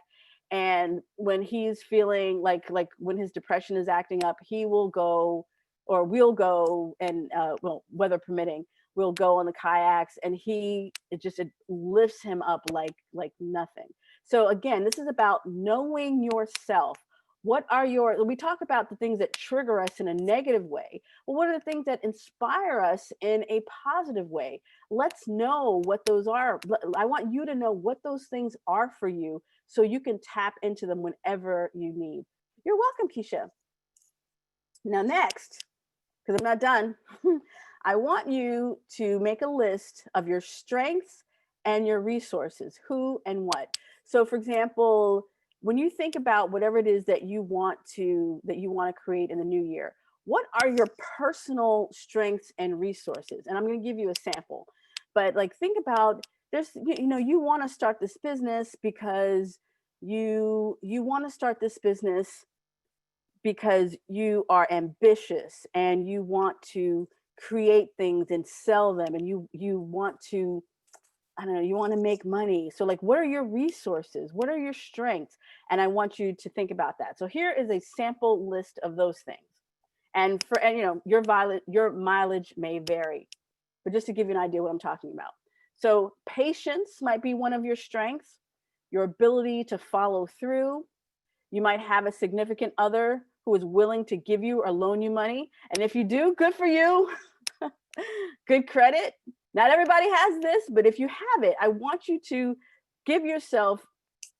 And when he's feeling like when his depression is acting up, he will go, or we'll go, and well, weather permitting, we'll go on the kayaks, and it lifts him up like nothing. So again, this is about knowing yourself. What are your, we talk about the things that trigger us in a negative way. Well, what are the things that inspire us in a positive way? Let's know what those are. I want you to know what those things are for you, so you can tap into them whenever you need. You're welcome, Keisha. Now, next, because I'm not done, I want you to make a list of your strengths and your resources, who and what. So, for example, when you think about whatever it is that you want to create in the new year, what are your personal strengths and resources? And I'm going to give you a sample. But like, think about, there's, you want to start this business because you want to start this business because you are ambitious and you want to create things and sell them, and you want to, I don't know, you want to make money. So like, what are your resources? What are your strengths? And I want you to think about that. So here is a sample list of those things. And your mileage may vary, but just to give you an idea what I'm talking about. So patience might be one of your strengths, your ability to follow through. You might have a significant other who is willing to give you or loan you money. And if you do, good for you. Good credit. Not everybody has this, but if you have it, I want you to give yourself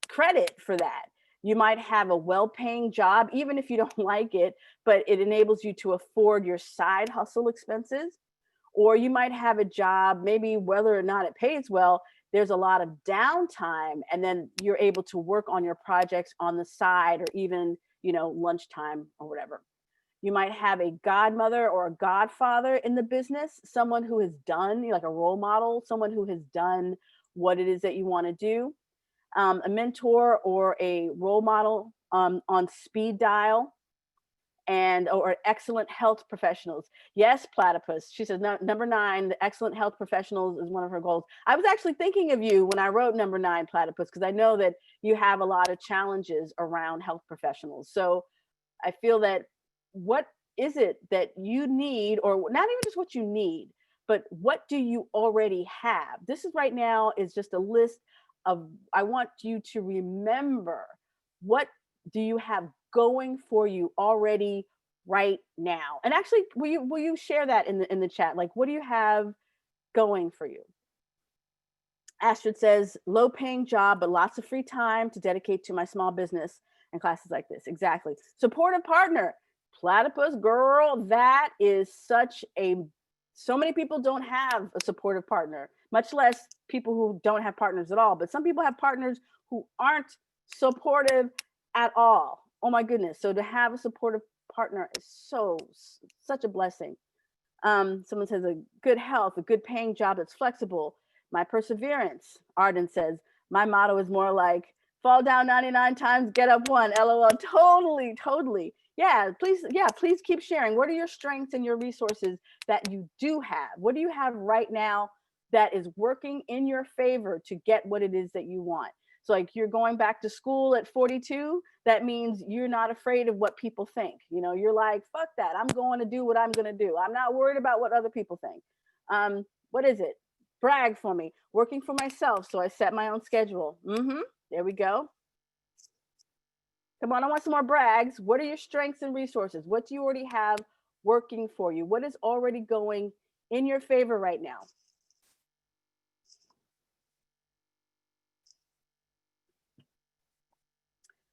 credit for that. You might have a well-paying job, even if you don't like it, but it enables you to afford your side hustle expenses. Or you might have a job, maybe whether or not it pays well, there's a lot of downtime, and then you're able to work on your projects on the side, or even, lunchtime or whatever. You might have a godmother or a godfather in the business, someone who has done, like a role model, someone who has done what it is that you want to do. A mentor or a role model on speed dial, and or excellent health professionals. Yes, Platypus. She says number 9, the excellent health professionals is one of her goals. I was actually thinking of you when I wrote number 9, Platypus, because I know that you have a lot of challenges around health professionals. So I feel that, what is it that you need, or not even just what you need, but what do you already have? This is right now is just a list of, I want you to remember, what do you have going for you already right now? And actually, will you share that in the chat? Like, what do you have going for you? Astrid says, low paying job, but lots of free time to dedicate to my small business and classes like this. Exactly. Supportive partner. Platypus girl, that is so many people don't have a supportive partner, much less people who don't have partners at all. But some people have partners who aren't supportive at all. Oh my goodness. So to have a supportive partner is such a blessing. Someone says a good health, a good paying job that's flexible. My perseverance. Arden says, my motto is more like, fall down 99 times, get up one. LOL. Totally. Yeah, please keep sharing. What are your strengths and your resources that you do have? What do you have right now that is working in your favor to get what it is that you want? So like, you're going back to school at 42, that means you're not afraid of what people think. You're like, fuck that. I'm going to do what I'm going to do. I'm not worried about what other people think. What is it? Brag for me. Working for myself, so I set my own schedule. There we go. Come on, I want some more brags. What are your strengths and resources? What do you already have working for you? What is already going in your favor right now?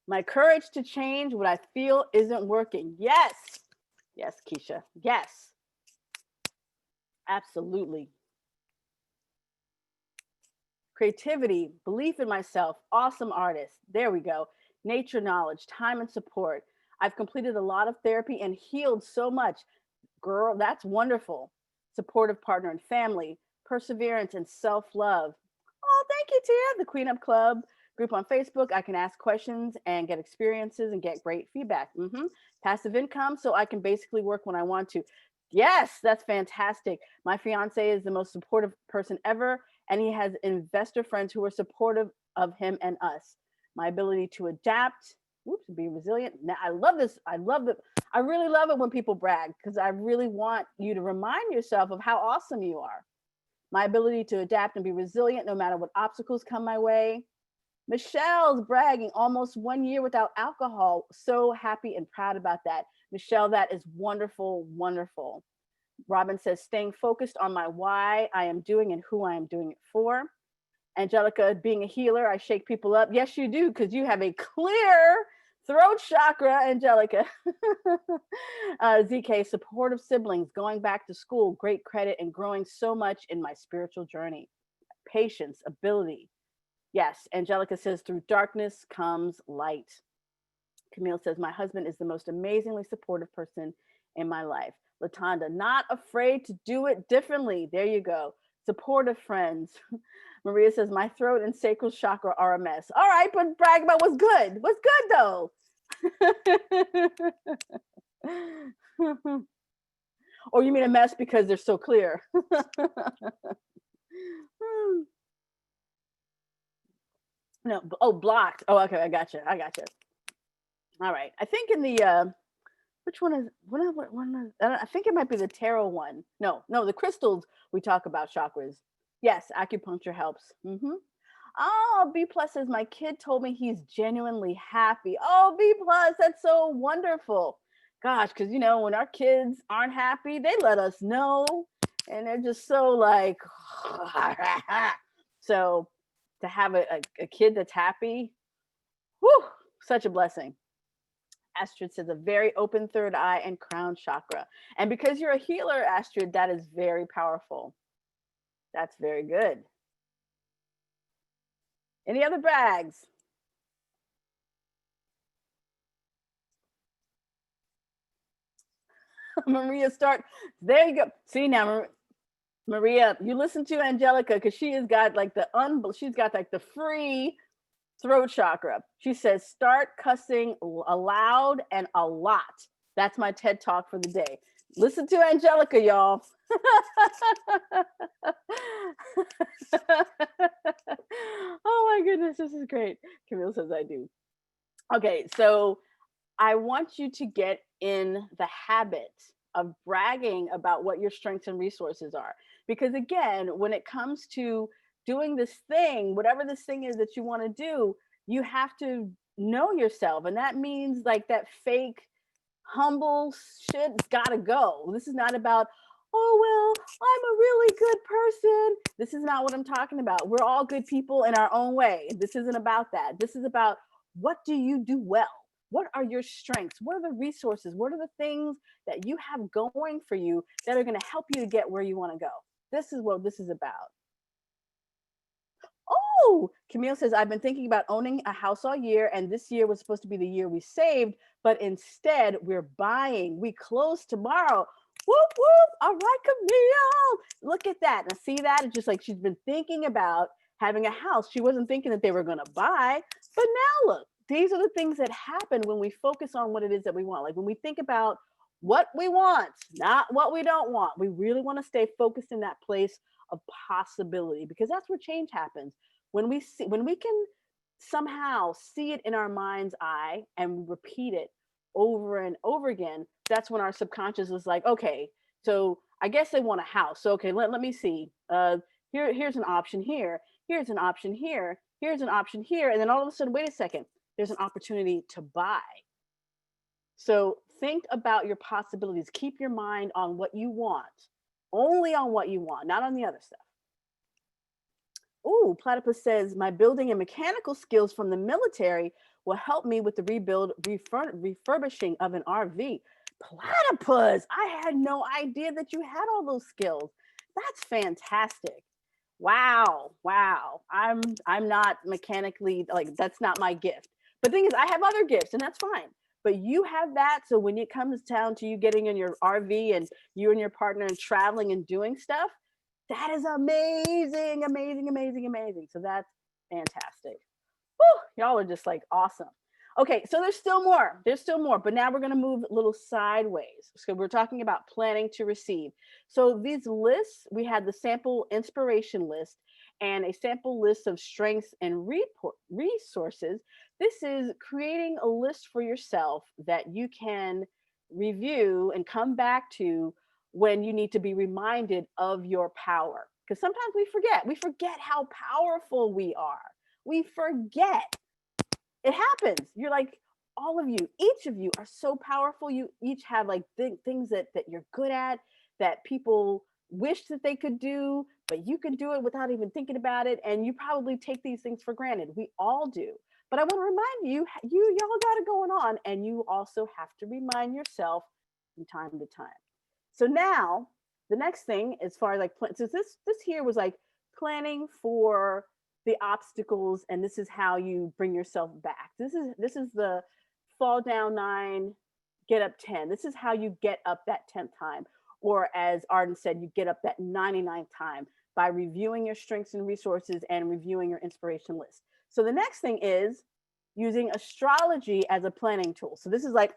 My courage to change what I feel isn't working. Yes, Keisha. Yes, absolutely. Creativity, belief in myself, awesome artist. There we go. Nature knowledge, time and support. I've completed a lot of therapy and healed so much. Girl, that's wonderful. Supportive partner and family, perseverance and self-love. Oh, thank you, Tia. The Queen Up Club group on Facebook. I can ask questions and get experiences and get great feedback. Passive income, so I can basically work when I want to. Yes, that's fantastic. My fiance is the most supportive person ever, and he has investor friends who are supportive of him and us. my ability to adapt, whoops, be resilient. Now, I love this. I love it. I really love it when people brag because I really want you to remind yourself of how awesome you are. My ability to adapt and be resilient no matter what obstacles come my way. Michelle's bragging almost 1 year without alcohol. So happy and proud about that. Michelle, that is wonderful, wonderful. Robin says, staying focused on my why I am doing and who I am doing it for. Angelica, being a healer, I shake people up. Yes, you do, because you have a clear throat chakra, Angelica. ZK, supportive siblings, going back to school, great credit, and growing so much in my spiritual journey. Patience, ability. Yes, Angelica says, through darkness comes light. Camille says, my husband is the most amazingly supportive person in my life. Latanda, not afraid to do it differently. There you go. Supportive friends. Maria says, my throat and sacral chakra are a mess. All right, but brag about what's good. What's good though? Or you mean a mess because they're so clear? No, oh, blocked. Oh, okay, I got you. All right, I think in the which one is one? I think it might be the tarot one. No, the crystals we talk about chakras. Yes, acupuncture helps. Oh, B plus says my kid told me he's genuinely happy. Oh, B plus, that's so wonderful. Gosh, because when our kids aren't happy, they let us know, and they're just so like, so to have a kid that's happy, whew, such a blessing. Astrid says a very open third eye and crown chakra. And because you're a healer, Astrid, that is very powerful. That's very good. Any other brags? Maria, start. There you go. See now, Maria, you listen to Angelica because she has got like she's got like the free throat chakra. She says, start cussing aloud and a lot. That's my TED talk for the day. Listen to Angelica, y'all. Oh my goodness, this is great. Camille says I do. Okay, so I want you to get in the habit of bragging about what your strengths and resources are. Because again, when it comes to doing this thing, whatever this thing is that you want to do, you have to know yourself. And that means like that fake humble shit's gotta go. This is not about, oh, well, I'm a really good person. This is not what I'm talking about. We're all good people in our own way. This isn't about that. This is about, what do you do well? What are your strengths? What are the resources? What are the things that you have going for you that are going to help you to get where you want to go? This is what this is about. Oh, Camille says, I've been thinking about owning a house all year, and this year was supposed to be the year we saved, but instead we're buying. We close tomorrow. Whoop, whoop. All right, Camille. Look at that. Now, see that? It's just like she's been thinking about having a house. She wasn't thinking that they were going to buy, but now look, these are the things that happen when we focus on what it is that we want. Like when we think about what we want, not what we don't want. We really want to stay focused in that place of possibility, because that's where change happens. When we can somehow see it in our mind's eye and repeat it over and over again, that's when our subconscious is like, okay, so I guess they want a house. So okay, let me see. Here's an option here. Here's an option here. Here's an option here. And then all of a sudden, wait a second, there's an opportunity to buy. So think about your possibilities. Keep your mind on what you want, only on what you want, not on the other stuff. Ooh, Platypus says, my building and mechanical skills from the military will help me with the refurbishing of an RV. Platypus, I had no idea that you had all those skills. That's fantastic. Wow. I'm not mechanically, like, that's not my gift. But the thing is, I have other gifts, and that's fine. But you have that, so when it comes down to you getting in your RV and you and your partner and traveling and doing stuff, that is amazing. So that's fantastic. Whew, y'all are just like awesome. Okay, so there's still more, but now we're gonna move a little sideways. So we're talking about planning to receive. So these lists, we had the sample inspiration list, and a sample list of strengths and resources. This is creating a list for yourself that you can review and come back to when you need to be reminded of your power. Because sometimes we forget how powerful we are. We forget. It happens. You're like, all of you, each of you are so powerful. You each have like things that you're good at, that people wish that they could do, but you can do it without even thinking about it. And you probably take these things for granted. We all do. But I want to remind you, y'all got it going on, and you also have to remind yourself from time to time. So now the next thing, as far as like so this here was like planning for the obstacles, and this is how you bring yourself back. This is the fall down 9, get up 10. This is how you get up that 10th time, or as Arden said, you get up that 99th time by reviewing your strengths and resources and reviewing your inspiration list. So the next thing is using astrology as a planning tool. So this is like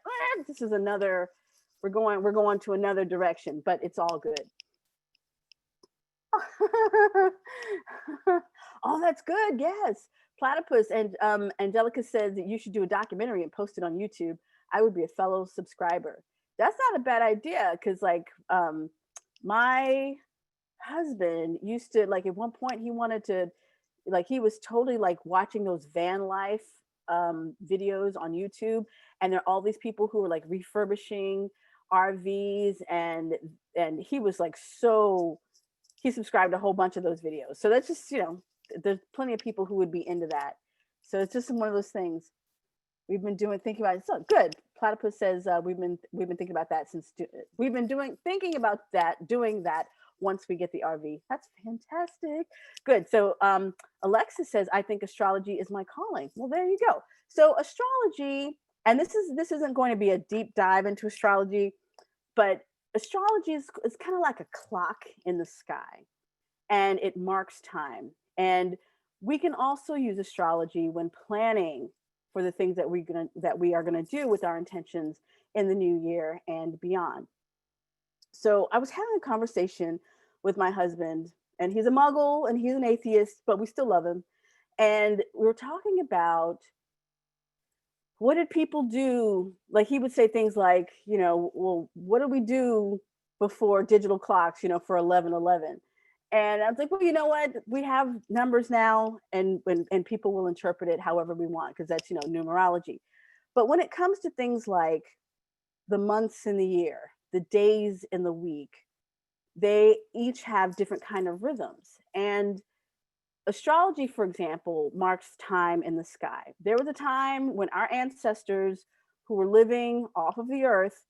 this is another, we're going to another direction, but it's all good. Oh, that's good. Yes. Platypus. And Angelica says that you should do a documentary and post it on YouTube. I would be a fellow subscriber. That's not a bad idea, because like my husband used to, like, at one point he wanted to, like, he was totally like watching those van life videos on YouTube, and there are all these people who are like refurbishing RVs, and he was like, so he subscribed to a whole bunch of those videos. So that's just, there's plenty of people who would be into that. So it's just one of those things we've been thinking about it. So good. Platypus says we've been thinking about that since we've been doing that once we get the RV. That's fantastic. Good. So Alexis says, I think astrology is my calling. Well, there you go. So astrology, and this isn't going to be a deep dive into astrology, but astrology is kind of like a clock in the sky, and it marks time. And we can also use astrology when planning for the things that we are gonna do with our intentions in the new year and beyond. So I was having a conversation with my husband, and he's a muggle and he's an atheist, but we still love him. And we were talking about, what did people do? Like, he would say things like, well, what do we do before digital clocks, for 11:11? And I was like, well, you know what? We have numbers now, and people will interpret it however we want, because that's, numerology. But when it comes to things like the months in the year, the days in the week, they each have different kind of rhythms. And astrology, for example, marks time in the sky. There was a time when our ancestors who were living off of the earth,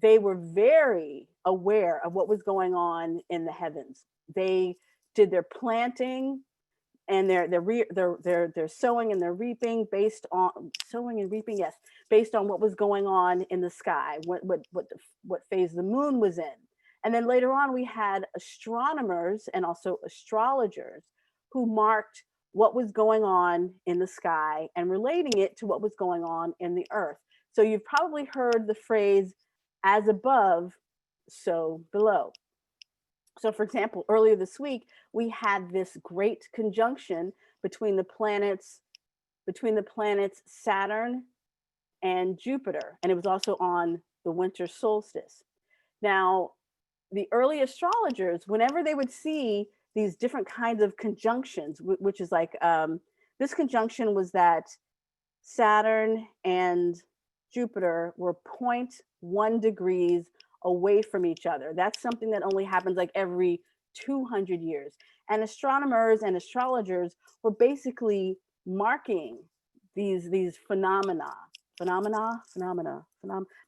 they were very aware of what was going on in the heavens. They did their planting and their sowing and their reaping based on yes, based on what was going on in the sky, what phase the moon was in. And then later on, we had astronomers and also astrologers who marked what was going on in the sky and relating it to what was going on in the earth. So you've probably heard the phrase, as above, so below. So for example, earlier this week, we had this great conjunction between the planets Saturn and Jupiter, and it was also on the winter solstice. Now, the early astrologers, whenever they would see these different kinds of conjunctions, which is like, this conjunction was that Saturn and Jupiter were 0.1 degrees away from each other. That's something that only happens like every 200 years. And astronomers and astrologers were basically marking these phenomena.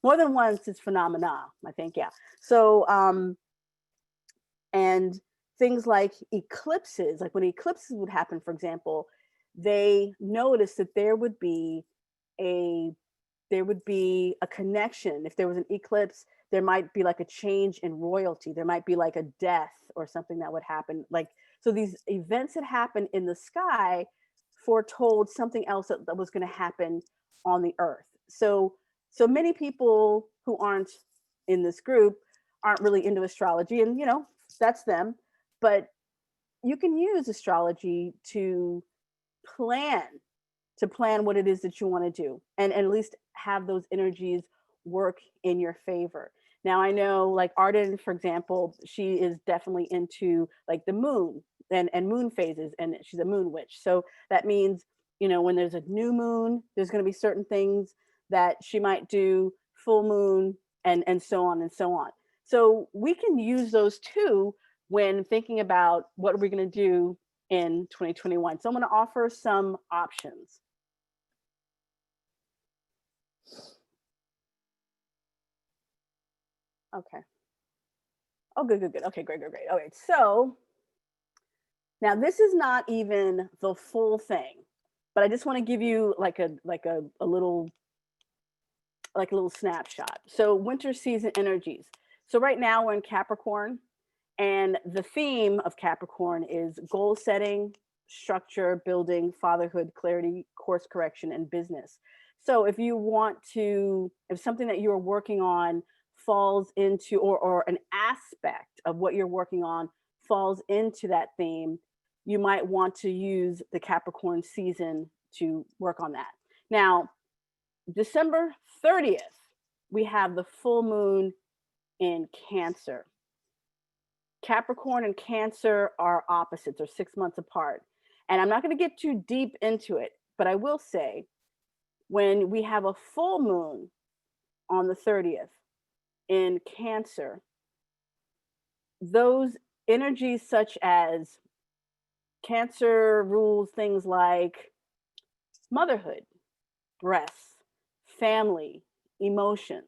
More than once, it's phenomena, I think, yeah. So, and things like eclipses, like when eclipses would happen, for example, they noticed that there would be a connection. If there was an eclipse, there might be like a change in royalty. There might be like a death or something that would happen. Like, so these events that happen in the sky foretold something else that was going to happen on the earth. So many people who aren't in this group aren't really into astrology, and that's them. But you can use astrology plan to plan what it is that you want to do, and at least have those energies work in your favor. Now I know like Arden, for example, she is definitely into like the moon and moon phases, and she's a moon witch. So that means, when there's a new moon, there's going to be certain things that she might do, full moon, and so on and so on. So we can use those too when thinking about what we're going to do in 2021. So I'm going to offer some options. Okay. Oh, good, good, good. Okay, great, great, great. Okay, so now this is not even the full thing, but I just want to give you a little snapshot. So winter season energies. So right now we're in Capricorn, and the theme of Capricorn is goal setting, structure, building, fatherhood, clarity, course correction, and business. So if something that you're working on falls into, or an aspect of what you're working on falls into that theme, you might want to use the Capricorn season to work on that. Now, December 30th, we have the full moon in Cancer. Capricorn and Cancer are opposites, or 6 months apart. And I'm not going to get too deep into it, but I will say when we have a full moon on the 30th in Cancer, those energies, such as Cancer rules things like motherhood, breasts, family, emotions.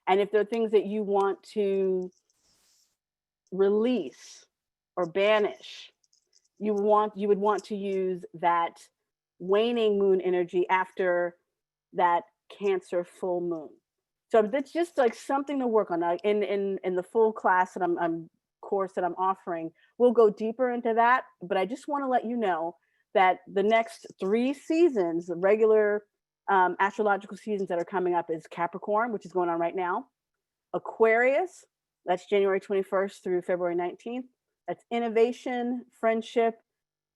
And if there are things that you want to release or banish, you would want to use that waning moon energy after that Cancer full moon. So that's just like something to work on. In the full class that I'm course that I'm offering, we'll go deeper into that. But I just want to let you know that the next 3 seasons, the regular astrological seasons that are coming up, is Capricorn, which is going on right now; Aquarius, that's January 21st through February 19th. That's innovation, friendship,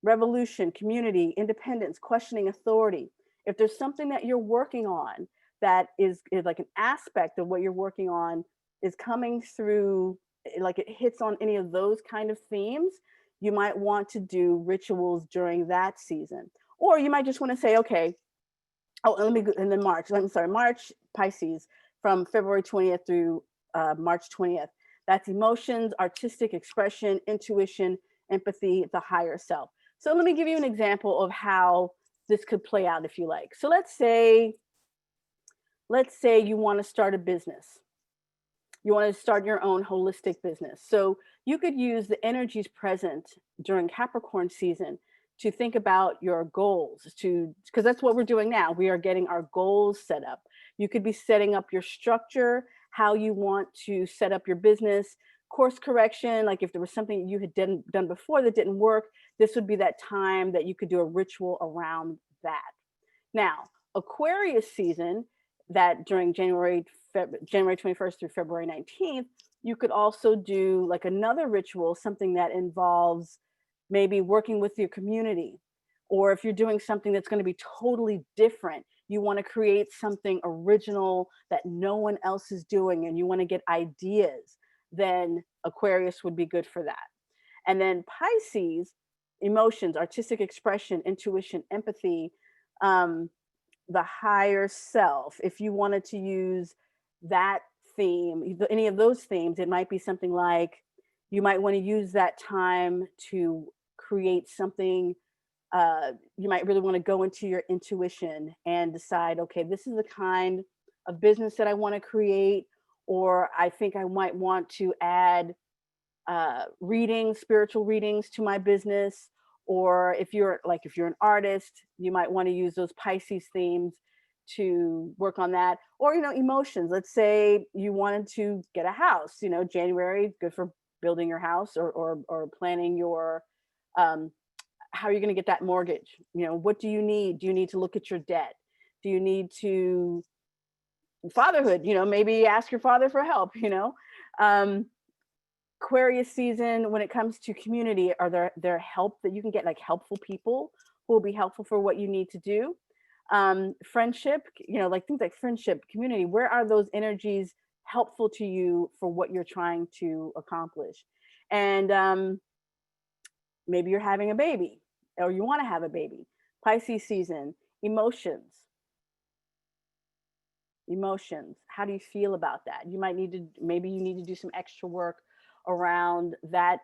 revolution, community, independence, questioning authority. If there's something that you're working on that is like an aspect of what you're working on is coming through, like it hits on any of those kind of themes, you might want to do rituals during that season. Or you might just want to say, okay, and then March, Pisces, from February 20th through March 20th. That's emotions, artistic expression, intuition, empathy, the higher self. So let me give you an example of how this could play out if you like. So let's say you want to start a business. You want to start your own holistic business. So you could use the energies present during Capricorn season to think about your goals, because that's what we're doing now. We are getting our goals set up. You could be setting up your structure, how you want to set up your business, course correction, like if there was something you had done before that didn't work, this would be that time that you could do a ritual around that. Now, Aquarius season, that during January 21st through February 19th, you could also do like another ritual, something that involves maybe working with your community. Or if you're doing something that's going to be totally different, you want to create something original that no one else is doing, and you want to get ideas, then Aquarius would be good for that. And then Pisces, emotions, artistic expression, intuition, empathy, the higher self. If you wanted to use that theme, any of those themes, it might be something like you might want to use that time to create something. You might really want to go into your intuition and decide, okay, this is the kind of business that I want to create, or I think I might want to add spiritual readings to my business. Or if you're an artist, you might want to use those Pisces themes to work on that. Or emotions, let's say you wanted to get a house, January, good for building your house, or planning your how are you going to get that mortgage. What do you need to look at your debt? Do you need to fatherhood, maybe ask your father for help. Aquarius season, when it comes to community, are there help that you can get, like helpful people who will be helpful for what you need to do? Friendship, like things like friendship, community, where are those energies helpful to you for what you're trying to accomplish? And maybe you're having a baby or you want to have a baby. Pisces season, emotions. Emotions. How do you feel about that? You might need to, maybe you need to do some extra work around that,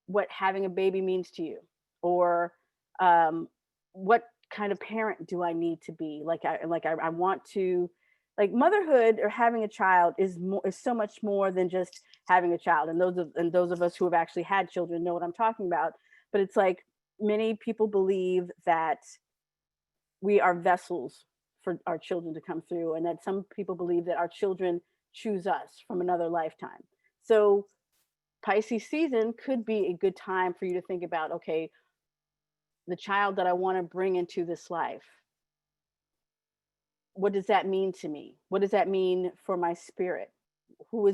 what having a baby means to you, or um, what kind of parent do I need to be? I want to, like motherhood or having a child is so much more than just having a child. And those of us who have actually had children know what I'm talking about. But it's like many people believe that we are vessels for our children to come through, and that some people believe that our children choose us from another lifetime. So Pisces season could be a good time for you to think about, okay, the child that I want to bring into this life, what does that mean to me? What does that mean for my spirit? Who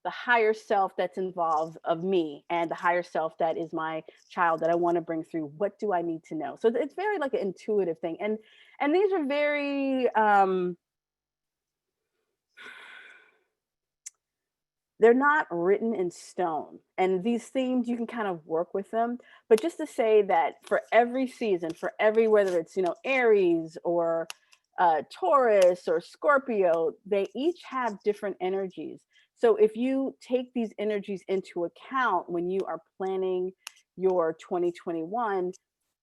the higher self that's involved of me, and the higher self that is my child that I want to bring through? What do I need to know? So it's very like an intuitive thing. And these are very they're not written in stone, and these themes you can kind of work with them. But just to say that for every season, for every, whether it's Aries or Taurus or Scorpio, they each have different energies. So if you take these energies into account when you are planning your 2021,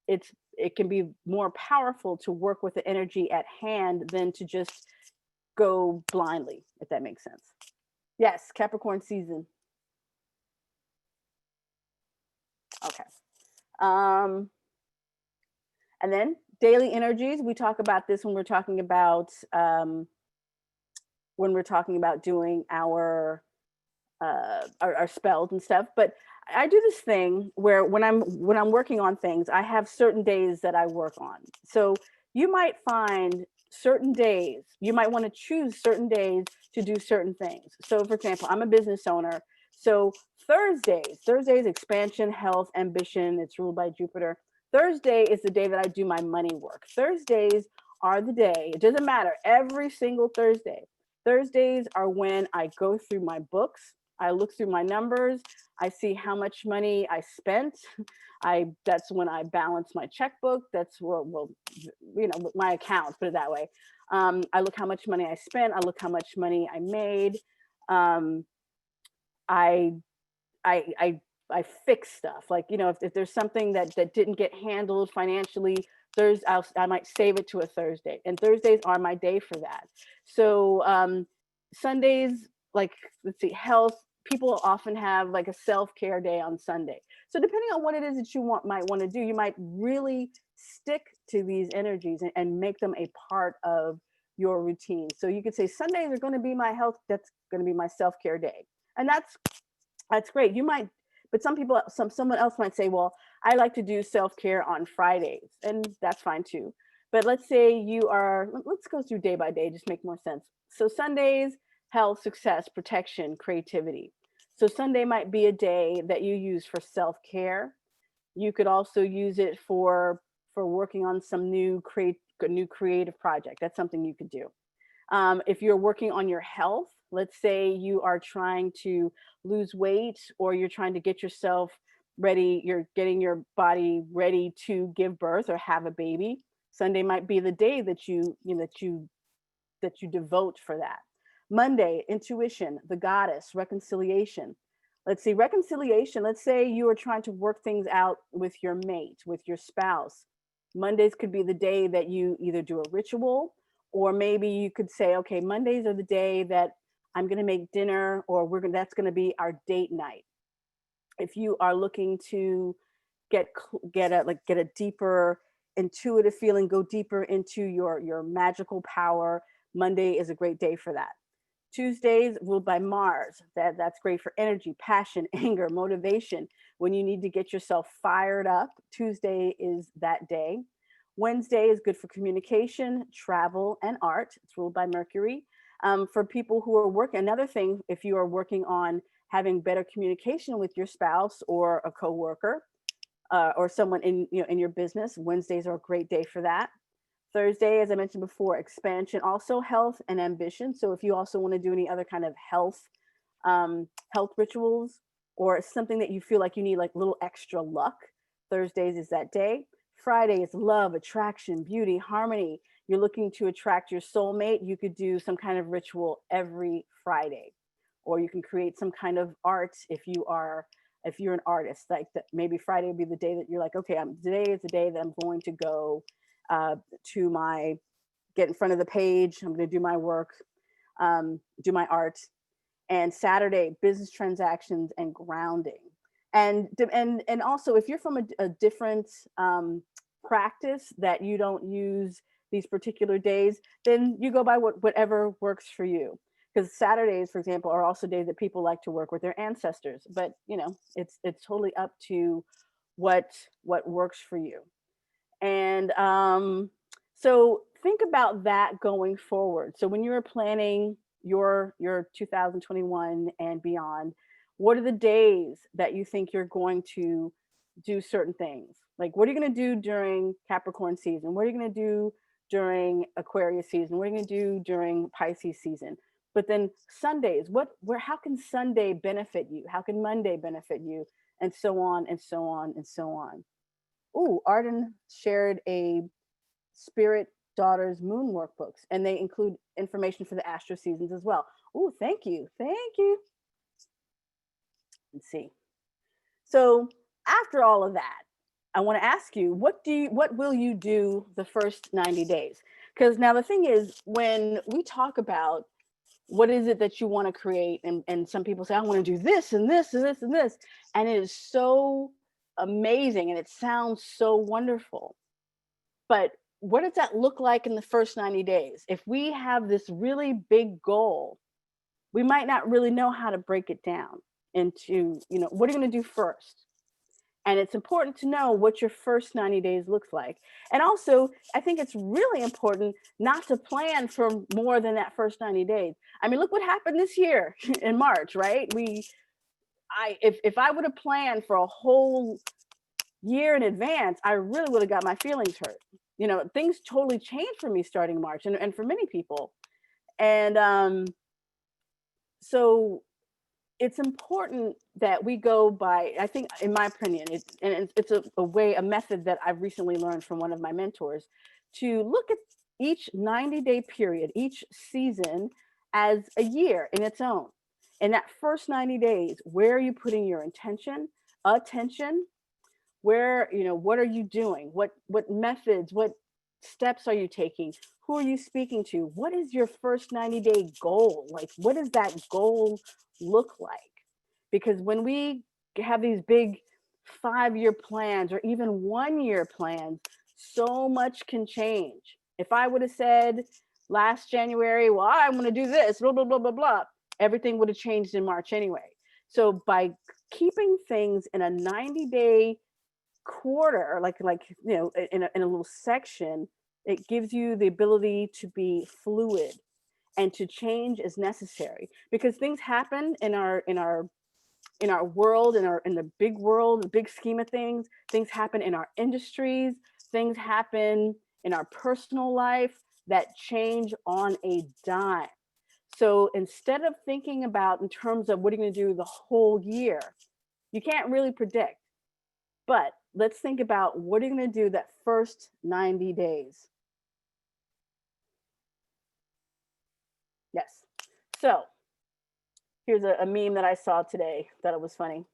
it can be more powerful to work with the energy at hand than to just go blindly, if that makes sense. Yes, Capricorn season. Okay. Um, and then daily energies. We talk about this when we're talking about doing our spells and stuff. But I do this thing where when I'm working on things, I have certain days that I work on. So you might find certain days, you might want to choose certain days to do certain things. So for example, I'm a business owner. So Thursdays, expansion, health, ambition, it's ruled by Jupiter. Thursday is the day that I do my money work. Thursdays are the day, it doesn't matter, every single Thursday. Thursdays are when I go through my books, I look through my numbers, I see how much money I spent. That's when I balance my checkbook. That's where, well, my accounts, put it that way. I look how much money I spent. I look how much money I made. Um, I I I fix stuff. Like, if there's something that didn't get handled financially, I might save it to a Thursday, and Thursdays are my day for that. So Sundays, like, let's see, health. People often have like a self-care day on Sunday. So depending on what it is that you might want to do, you might really stick to these energies and make them a part of your routine. So you could say Sundays are going to be my health. That's going to be my self-care day, and that's great. You might, but someone else might say, well, I like to do self-care on Fridays, and that's fine too. But let's say let's go through day by day, just make more sense. So Sundays, health, success, protection, creativity. So Sunday might be a day that you use for self-care. You could also use it for working on some new creative project. That's something you could do. If you're working on your health, let's say you are trying to lose weight, or you're trying to get yourself ready, you're getting your body ready to give birth or have a baby. Sunday might be the day that you devote for that. Monday, intuition, the goddess, reconciliation. Let's see, reconciliation. Let's say you are trying to work things out with your mate, with your spouse. Mondays could be the day that you either do a ritual, or maybe you could say, okay, Mondays are the day that I'm going to make dinner, or that's going to be our date night. If you are looking to get a deeper intuitive feeling, go deeper into your magical power, Monday is a great day for that. Tuesdays ruled by Mars. That's great for energy, passion, anger, motivation. When you need to get yourself fired up, Tuesday is that day. Wednesday is good for communication, travel, and art. It's ruled by Mercury. For people who are working, another thing, if you are working on having better communication with your spouse or a coworker, or someone in, in your business. Wednesdays are a great day for that. Thursday, as I mentioned before, expansion, also health and ambition. So if you also want to do any other kind of health rituals, or something that you feel like you need like little extra luck, Thursdays is that day. Friday is love, attraction, beauty, harmony. You're looking to attract your soulmate. You could do some kind of ritual every Friday, or you can create some kind of art if you're an artist. Like that, maybe Friday would be the day that you're like, okay, today is the day that I'm going to go uh, to my get in front of the page. I'm going to do my work, do my art. And Saturday, business transactions and grounding. And also, if you're from a different practice that you don't use these particular days, then you go by whatever works for you. Because Saturdays, for example, are also days that people like to work with their ancestors. But it's totally up to what works for you. And so think about that going forward. So when you're planning your 2021 and beyond, what are the days that you think you're going to do certain things? Like, what are you going to do during Capricorn season? What are you going to do during Aquarius season? What are you going to do during Pisces season? But then Sundays, how can Sunday benefit you? How can Monday benefit you? And so on and so on and so on. Ooh, Arden shared a Spirit Daughters Moon workbooks, and they include information for the astro seasons as well. Ooh, thank you. Thank you. Let's see. So after all of that, I want to ask you, what will you do the first 90 days? Because now the thing is, when we talk about what is it that you want to create, and some people say, I want to do this and this and this and this, and it is so amazing and it sounds so wonderful. But what does that look like in the first 90 days? If we have this really big goal, we might not really know how to break it down into, what are you going to do first? And it's important to know what your first 90 days looks like. And also, I think it's really important not to plan for more than that first 90 days. I mean, look what happened this year in March, right? If I would have planned for a whole year in advance, I really would have got my feelings hurt. Things totally changed for me starting March, and for many people. And so it's important that we go by, I think, in my opinion, it's a method that I've recently learned from one of my mentors, to look at each 90-day period, each season, as a year in its own. In that first 90 days, where are you putting your attention? Where, what are you doing? What methods, what steps are you taking? Who are you speaking to? What is your first 90-day goal? Like, what does that goal look like? Because when we have these big 5-year plans or even 1-year plans, so much can change. If I would have said last January, well, I want to do this, blah, blah, blah, blah, blah, everything would have changed in March anyway. So by keeping things in a 90-day quarter, like in a little section, it gives you the ability to be fluid and to change as necessary, because things happen in our world, in the big world, the big scheme of things. Things happen in our industries, things happen in our personal life that change on a dime. So instead of thinking about in terms of what are you going to do the whole year, you can't really predict. But let's think about what are you going to do that first 90 days. Yes. So here's a meme that I saw today that it was funny.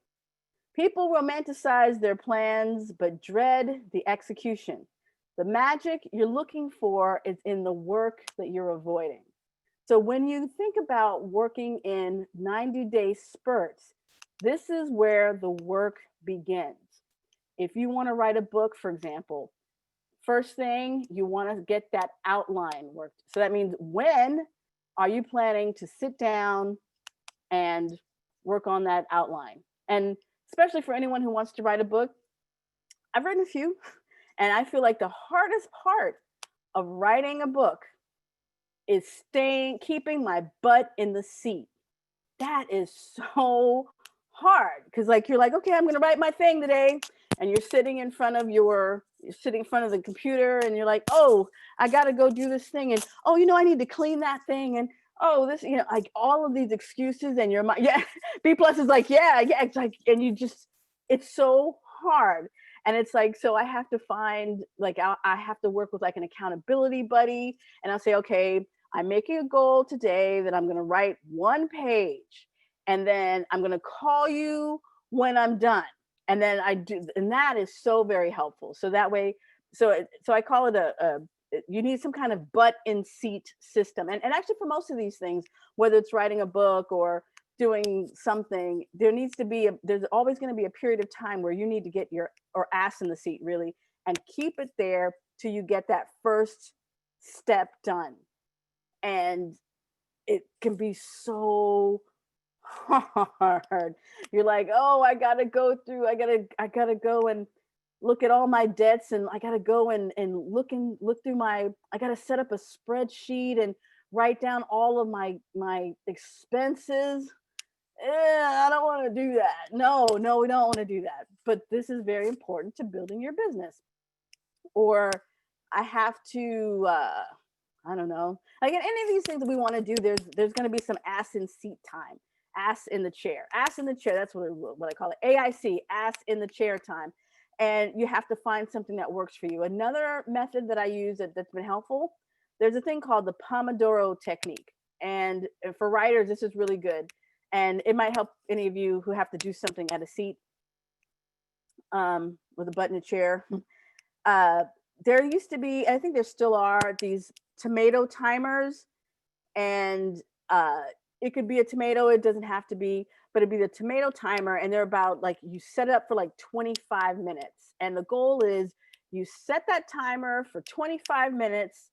People romanticize their plans, but dread the execution. The magic you're looking for is in the work that you're avoiding. So when you think about working in 90-day spurts, this is where the work begins. If you want to write a book, for example, first thing, you want to get that outline worked. So that means, when are you planning to sit down and work on that outline? And especially for anyone who wants to write a book, I've written a few, and I feel like the hardest part of writing a book is keeping my butt in the seat. that is so hard because like you're like, okay, I'm gonna write my thing today, and you're sitting in front of the computer, and you're like, oh, I gotta go do this thing, and oh, I need to clean that thing, and oh, this, like all of these excuses, and your mind, yeah, B plus is like, yeah, yeah, it's like, and it's so hard. And it's like, so I have to find like I have to work with like an accountability buddy, and I'll say, okay, I'm making a goal today that I'm going to write one page, and then I'm going to call you when I'm done. And then I do, and that is so very helpful. So that way, so I call it you need some kind of butt in seat system. And actually, for most of these things, whether it's writing a book or doing something, there's always going to be a period of time where you need to get your or ass in the seat really, and keep it there till you get that first step done. And it can be so hard. You're like, oh, I gotta go and look at all my debts, and I gotta go and look through I gotta set up a spreadsheet and write down all of my expenses. I don't want to do that. No, no, we don't want to do that. But this is very important to building your business. Or I have to I don't know. Like in any of these things that we want to do, there's going to be some ass in seat time, ass in the chair, ass in the chair. That's what I call it. AIC, ass in the chair time. And you have to find something that works for you. Another method that I use that's been helpful. There's a thing called the Pomodoro technique, and for writers, this is really good. And it might help any of you who have to do something at a seat with a butt in a chair. Uh, there used to be, I think there still are, these tomato timers, and it could be a tomato, it doesn't have to be, but it'd be the tomato timer, and they're about like, you set it up for like 25 minutes, and the goal is you set that timer for 25 minutes,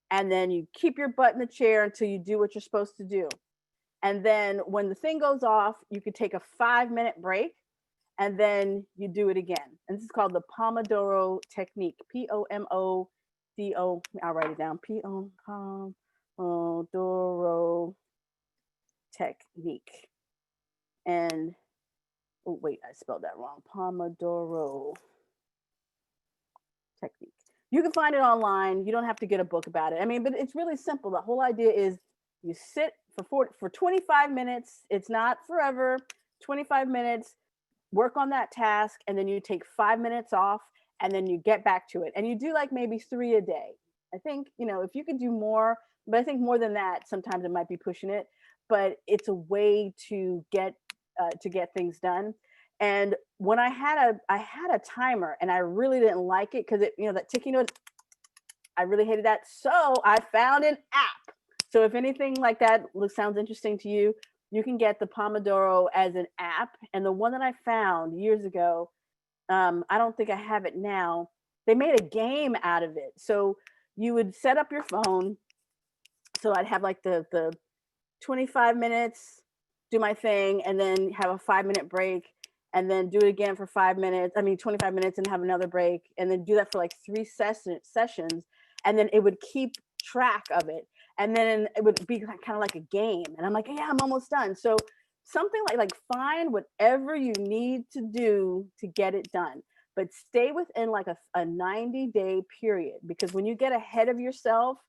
and then you keep your butt in the chair until you do what you're supposed to do. And then when the thing goes off, you could take a 5-minute break, and then you do it again. And this is called the Pomodoro technique. Pomodoro. I'll write it down. Pomodoro technique. And oh wait, I spelled that wrong. Pomodoro technique. You can find it online. You don't have to get a book about it. I mean, but it's really simple. The whole idea is you sit for 25 minutes. It's not forever. 25 minutes, work on that task, and then you take 5 minutes off, and then you get back to it, and you do like maybe 3 a day. I think, if you could do more, but I think more than that sometimes it might be pushing it, but it's a way to get things done. And when I had a timer, and I really didn't like it because that ticking noise, I really hated that, so I found an app. So if anything like that sounds interesting to you, you can get the Pomodoro as an app. And the one that I found years ago, I don't think I have it now. They made a game out of it. So you would set up your phone. So I'd have like the 25 minutes, do my thing, and then have a 5-minute break, and then do it again for 5 minutes. I mean, 25 minutes, and have another break, and then do that for like 3 sessions. And then it would keep track of it. And then it would be kind of like a game. And I'm like, yeah, I'm almost done. So something like find whatever you need to do to get it done, but stay within like a 90-day period, because when you get ahead of yourself,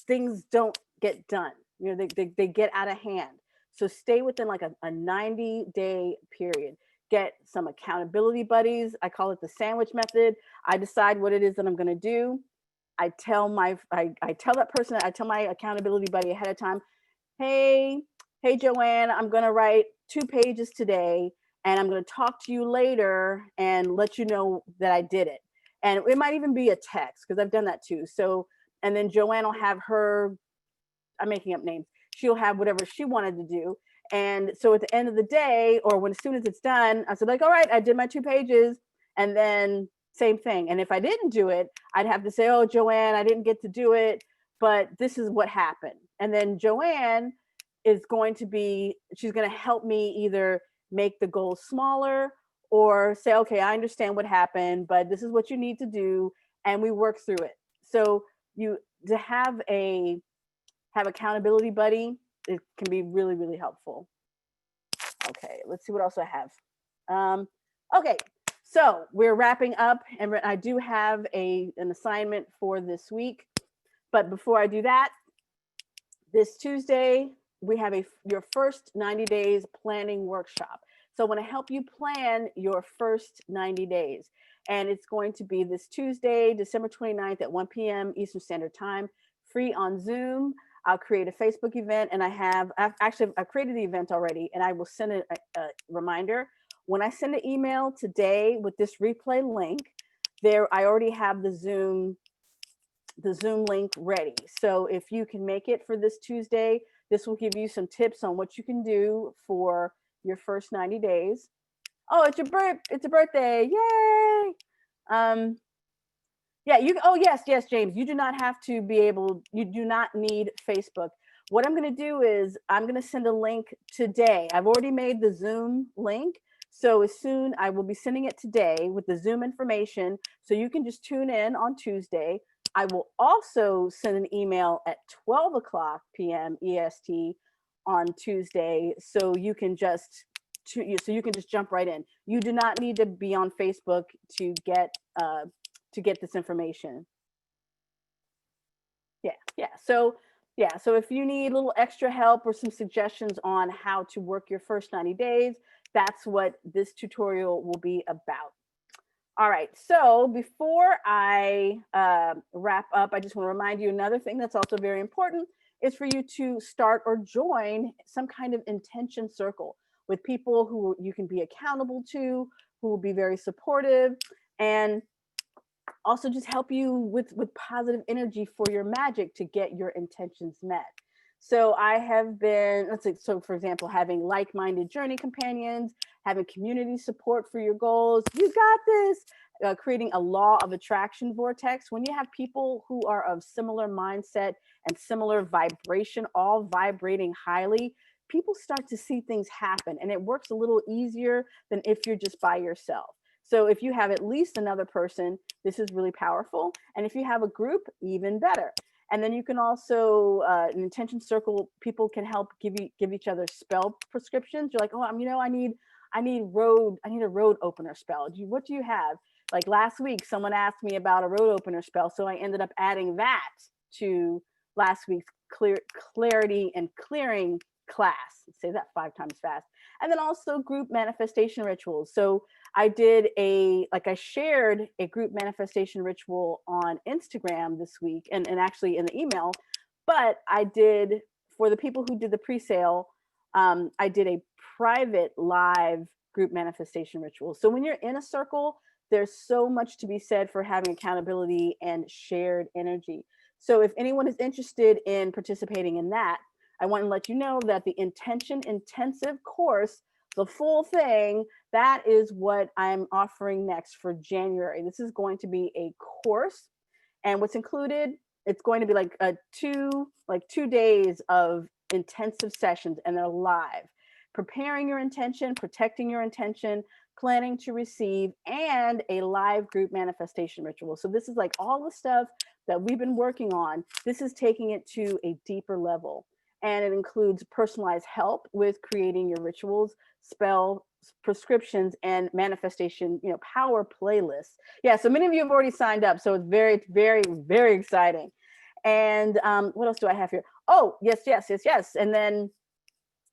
things don't get done. They get out of hand. So stay within like a 90-day period. Get some accountability buddies. I call it the sandwich method. I decide what it is that I'm going to do. I tell that person, I tell my accountability buddy ahead of time, hey, Joanne, I'm going to write 2 pages today, and I'm going to talk to you later and let you know that I did it. And it might even be a text, because I've done that too. So, and then Joanne will have I'm making up names. She'll have whatever she wanted to do. And so at the end of the day, or as soon as it's done, I said like, all right, I did my 2 pages. And then same thing. And if I didn't do it, I'd have to say, oh, Joanne, I didn't get to do it, but this is what happened. And then Joanne she's going to help me either make the goal smaller, or say, okay, I understand what happened, but this is what you need to do. And we work through it. So to have accountability buddy it can be really, really helpful. Okay, let's see what else I have. Okay, so we're wrapping up, and I do have an assignment for this week. But before I do that, this Tuesday we have your first 90 days planning workshop. So I want to help you plan your first 90 days. And it's going to be this Tuesday, December 29th at 1 p.m. Eastern Standard Time, free on Zoom. I'll create a Facebook event, and I've created the event already, and I will send a reminder. When I send an email today with this replay link, I already have the Zoom link ready. So if you can make it for this Tuesday, this will give you some tips on what you can do for your first 90 days. Oh, it's a birthday. Yay. Yeah, oh yes, James, you do not need Facebook. What I'm going to do is I'm going to send a link today. I've already made the Zoom link. So I will be sending it today with the Zoom information. So you can just tune in on Tuesday. I will also send an email at 12 o'clock p.m. EST on Tuesday. So you can just jump right in. You do not need to be on Facebook to get this information. So if you need a little extra help or some suggestions on how to work your first 90 days, that's what this tutorial will be about. All right, so before I wrap up, I just want to remind you another thing that's also very important is for you to start or join some kind of intention circle with people who you can be accountable to, who will be very supportive, and also just help you with positive energy for your magic to get your intentions met. So I have been, for example, having like-minded journey companions, having community support for your goals. You got this. Creating a law of attraction vortex. When you have people who are of similar mindset and similar vibration, all vibrating highly, people start to see things happen, and it works a little easier than if you're just by yourself. So if you have at least another person, this is really powerful. And if you have a group, even better. And then you can also, an intention circle, people can help give each other spell prescriptions. You're like, oh, I need a road opener spell. What do you have? Like last week, someone asked me about a road opener spell. So I ended up adding that to last week's clarity and clearing class. Say that 5 times fast. And then also group manifestation rituals. So I shared a group manifestation ritual on Instagram this week and actually in the email, but I did, for the people who did the pre-sale, I did a private live group manifestation ritual. So when you're in a circle, there's so much to be said for having accountability and shared energy. So if anyone is interested in participating in that, I want to let you know that the Intention Intensive course, the full thing, that is what I'm offering next for January. This is going to be a course, and what's included, it's going to be like 2 days of intensive sessions, and they're live. Preparing your intention, protecting your intention, planning to receive, and a live group manifestation ritual. So this is like all the stuff that we've been working on. This is taking it to a deeper level. And it includes personalized help with creating your rituals, spell prescriptions, and manifestation, power playlists. Yeah, so many of you have already signed up. So it's very, very, very exciting. And what else do I have here? Oh, yes. And then,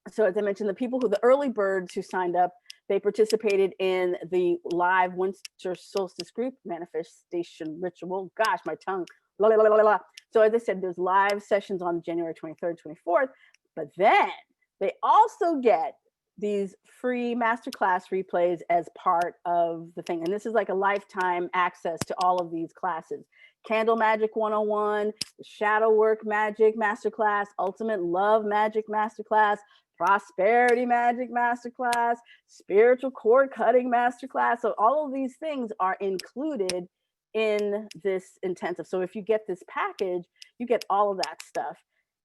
so as I mentioned, the early birds who signed up, they participated in the live winter solstice group manifestation ritual. Gosh, my tongue. Blah, blah, blah, blah, blah. So as I said, there's live sessions on January 23rd, 24th, but then they also get these free masterclass replays as part of the thing. And this is like a lifetime access to all of these classes. Candle Magic 101, Shadow Work Magic Masterclass, Ultimate Love Magic Masterclass, Prosperity Magic Masterclass, Spiritual Cord Cutting Masterclass. So all of these things are included in this intensive. So if you get this package, you get all of that stuff.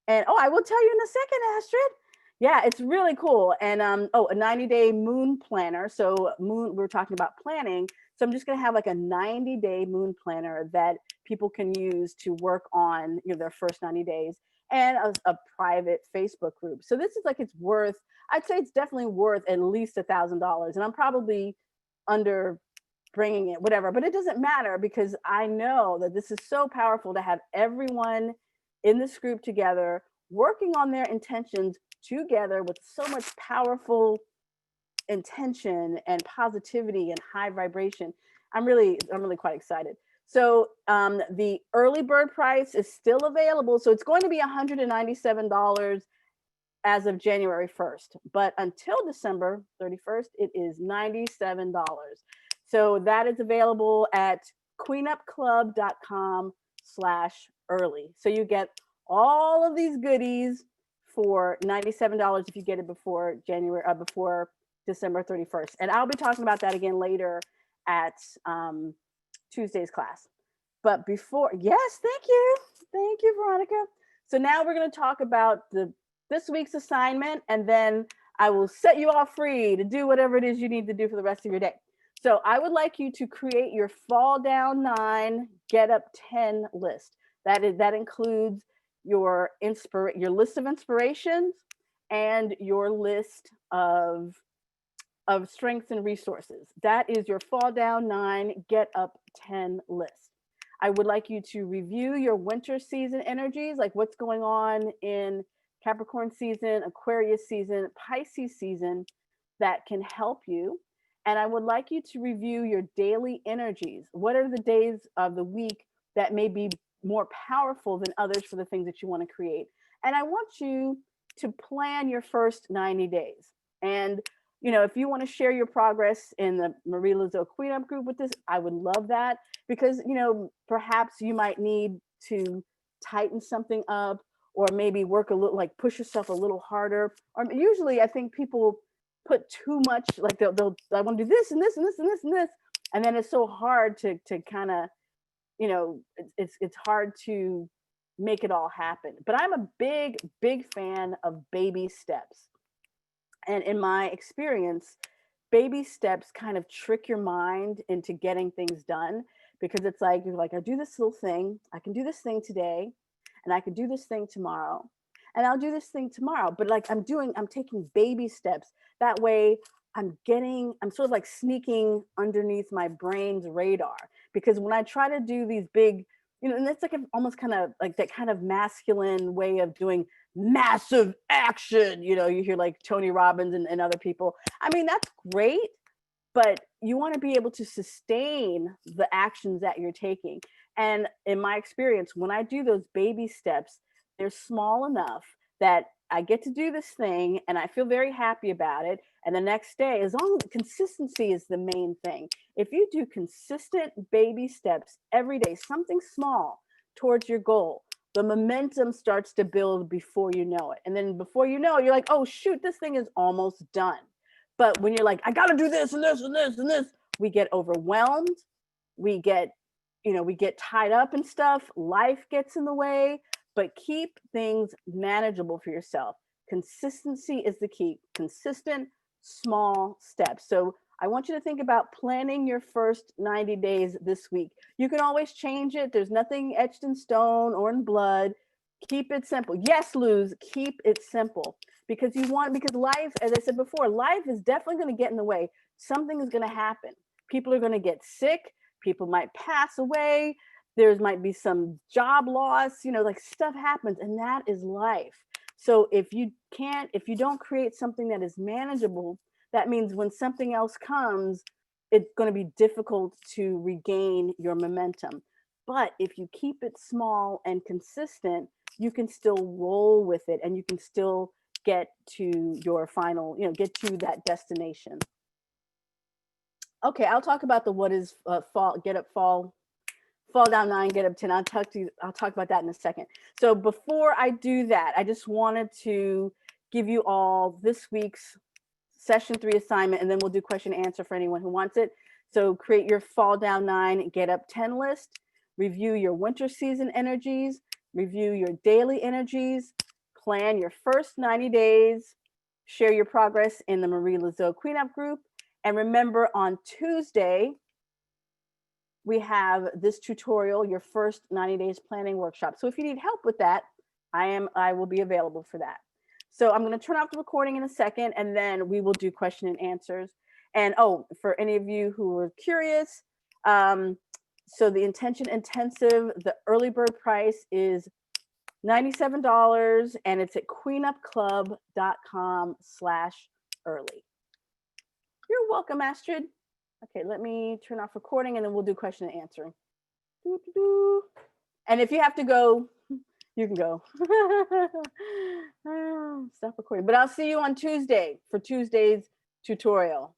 And I will tell you in a second, Astrid. Yeah, it's really cool. And a 90-day moon planner. So we're talking about planning. So I'm just going to have like a 90-day moon planner that people can use to work on their first 90 days. and a private Facebook group. So this is like, it's worth, I'd say it's definitely worth at least $1,000. And I'm probably under bringing it, whatever, but it doesn't matter because I know that this is so powerful to have everyone in this group together, working on their intentions together with so much powerful intention and positivity and high vibration. I'm really quite excited. So the early bird price is still available. So it's going to be $197 as of January 1st, but until December 31st, it is $97. So that is available at queenupclub.com/early. So you get all of these goodies for $97 if you get it before before December 31st. And I'll be talking about that again later at Tuesday's class. But before, yes, thank you, Veronica. So now we're going to talk about this week's assignment, and then I will set you all free to do whatever it is you need to do for the rest of your day. So I would like you to create your fall down 9, get up 10 list. That includes your list of inspirations and your list of strengths and resources. That is your fall down 9, get up 10 list. I would like you to review your winter season energies, like what's going on in Capricorn season, Aquarius season, Pisces season that can help you. And I would like you to review your daily energies. What are the days of the week that may be more powerful than others for the things that you want to create? And I want you to plan your first 90 days. And if you want to share your progress in the Marie Lazeau Queen Up group with this, I would love that, because perhaps you might need to tighten something up, or maybe work a little, like push yourself a little harder. Or usually I think people put too much, like they'll I want to do this and this and this and this and this, and then it's so hard to kind of, it's hard to make it all happen. But I'm a big fan of baby steps. And in my experience, baby steps kind of trick your mind into getting things done, because it's like, you're like, I do this little thing, I can do this thing today, and I could do this thing tomorrow, and I'll do this thing tomorrow. But like I'm taking baby steps. That way I'm sort of like sneaking underneath my brain's radar, because when I try to do these big, and that's like almost kind of like that kind of masculine way of doing massive action, you hear like Tony Robbins and other people. I mean, that's great, but you want to be able to sustain the actions that you're taking. And in my experience, when I do those baby steps, they're small enough that I get to do this thing and I feel very happy about it. And the next day, as long as consistency is the main thing. If you do consistent baby steps every day, something small towards your goal, the momentum starts to build before you know it. And then before you know it, you're like, oh shoot, this thing is almost done. But when you're like, I got to do this and this and this and this, we get overwhelmed. We get tied up in stuff. Life gets in the way. But keep things manageable for yourself. Consistency is the key. Consistent, small steps. So I want you to think about planning your first 90 days this week. You can always change it. There's nothing etched in stone or in blood. Keep it simple. Yes, Luz, keep it simple. Because life, as I said before, life is definitely going to get in the way. Something is going to happen. People are going to get sick. People might pass away. There might be some job loss, like stuff happens, and that is life. So if you don't create something that is manageable, that means when something else comes, it's going to be difficult to regain your momentum. But if you keep it small and consistent, you can still roll with it, and you can still get to your final, get to that destination. Okay, I'll talk about what is fall down 9, get up 10. I'll talk about that in a second. So before I do that, I just wanted to give you all this week's session 3 assignment, and then we'll do question and answer for anyone who wants it. So create your fall down 9, get up 10 list, review your winter season energies, review your daily energies, plan your first 90 days, share your progress in the Marie Lazeau Queen Up group. And remember, on Tuesday, we have this tutorial, your first 90 days planning workshop. So if you need help with that, I will be available for that. So I'm going to turn off the recording in a second, and then we will do question and answers. And oh, for any of you who are curious, so the Intention Intensive, the early bird price is $97, and it's at queenupclub.com/early. You're welcome, Astrid. Okay, let me turn off recording, and then we'll do question and answering. And if you have to go, you can go. Stop recording. But I'll see you on Tuesday for Tuesday's tutorial.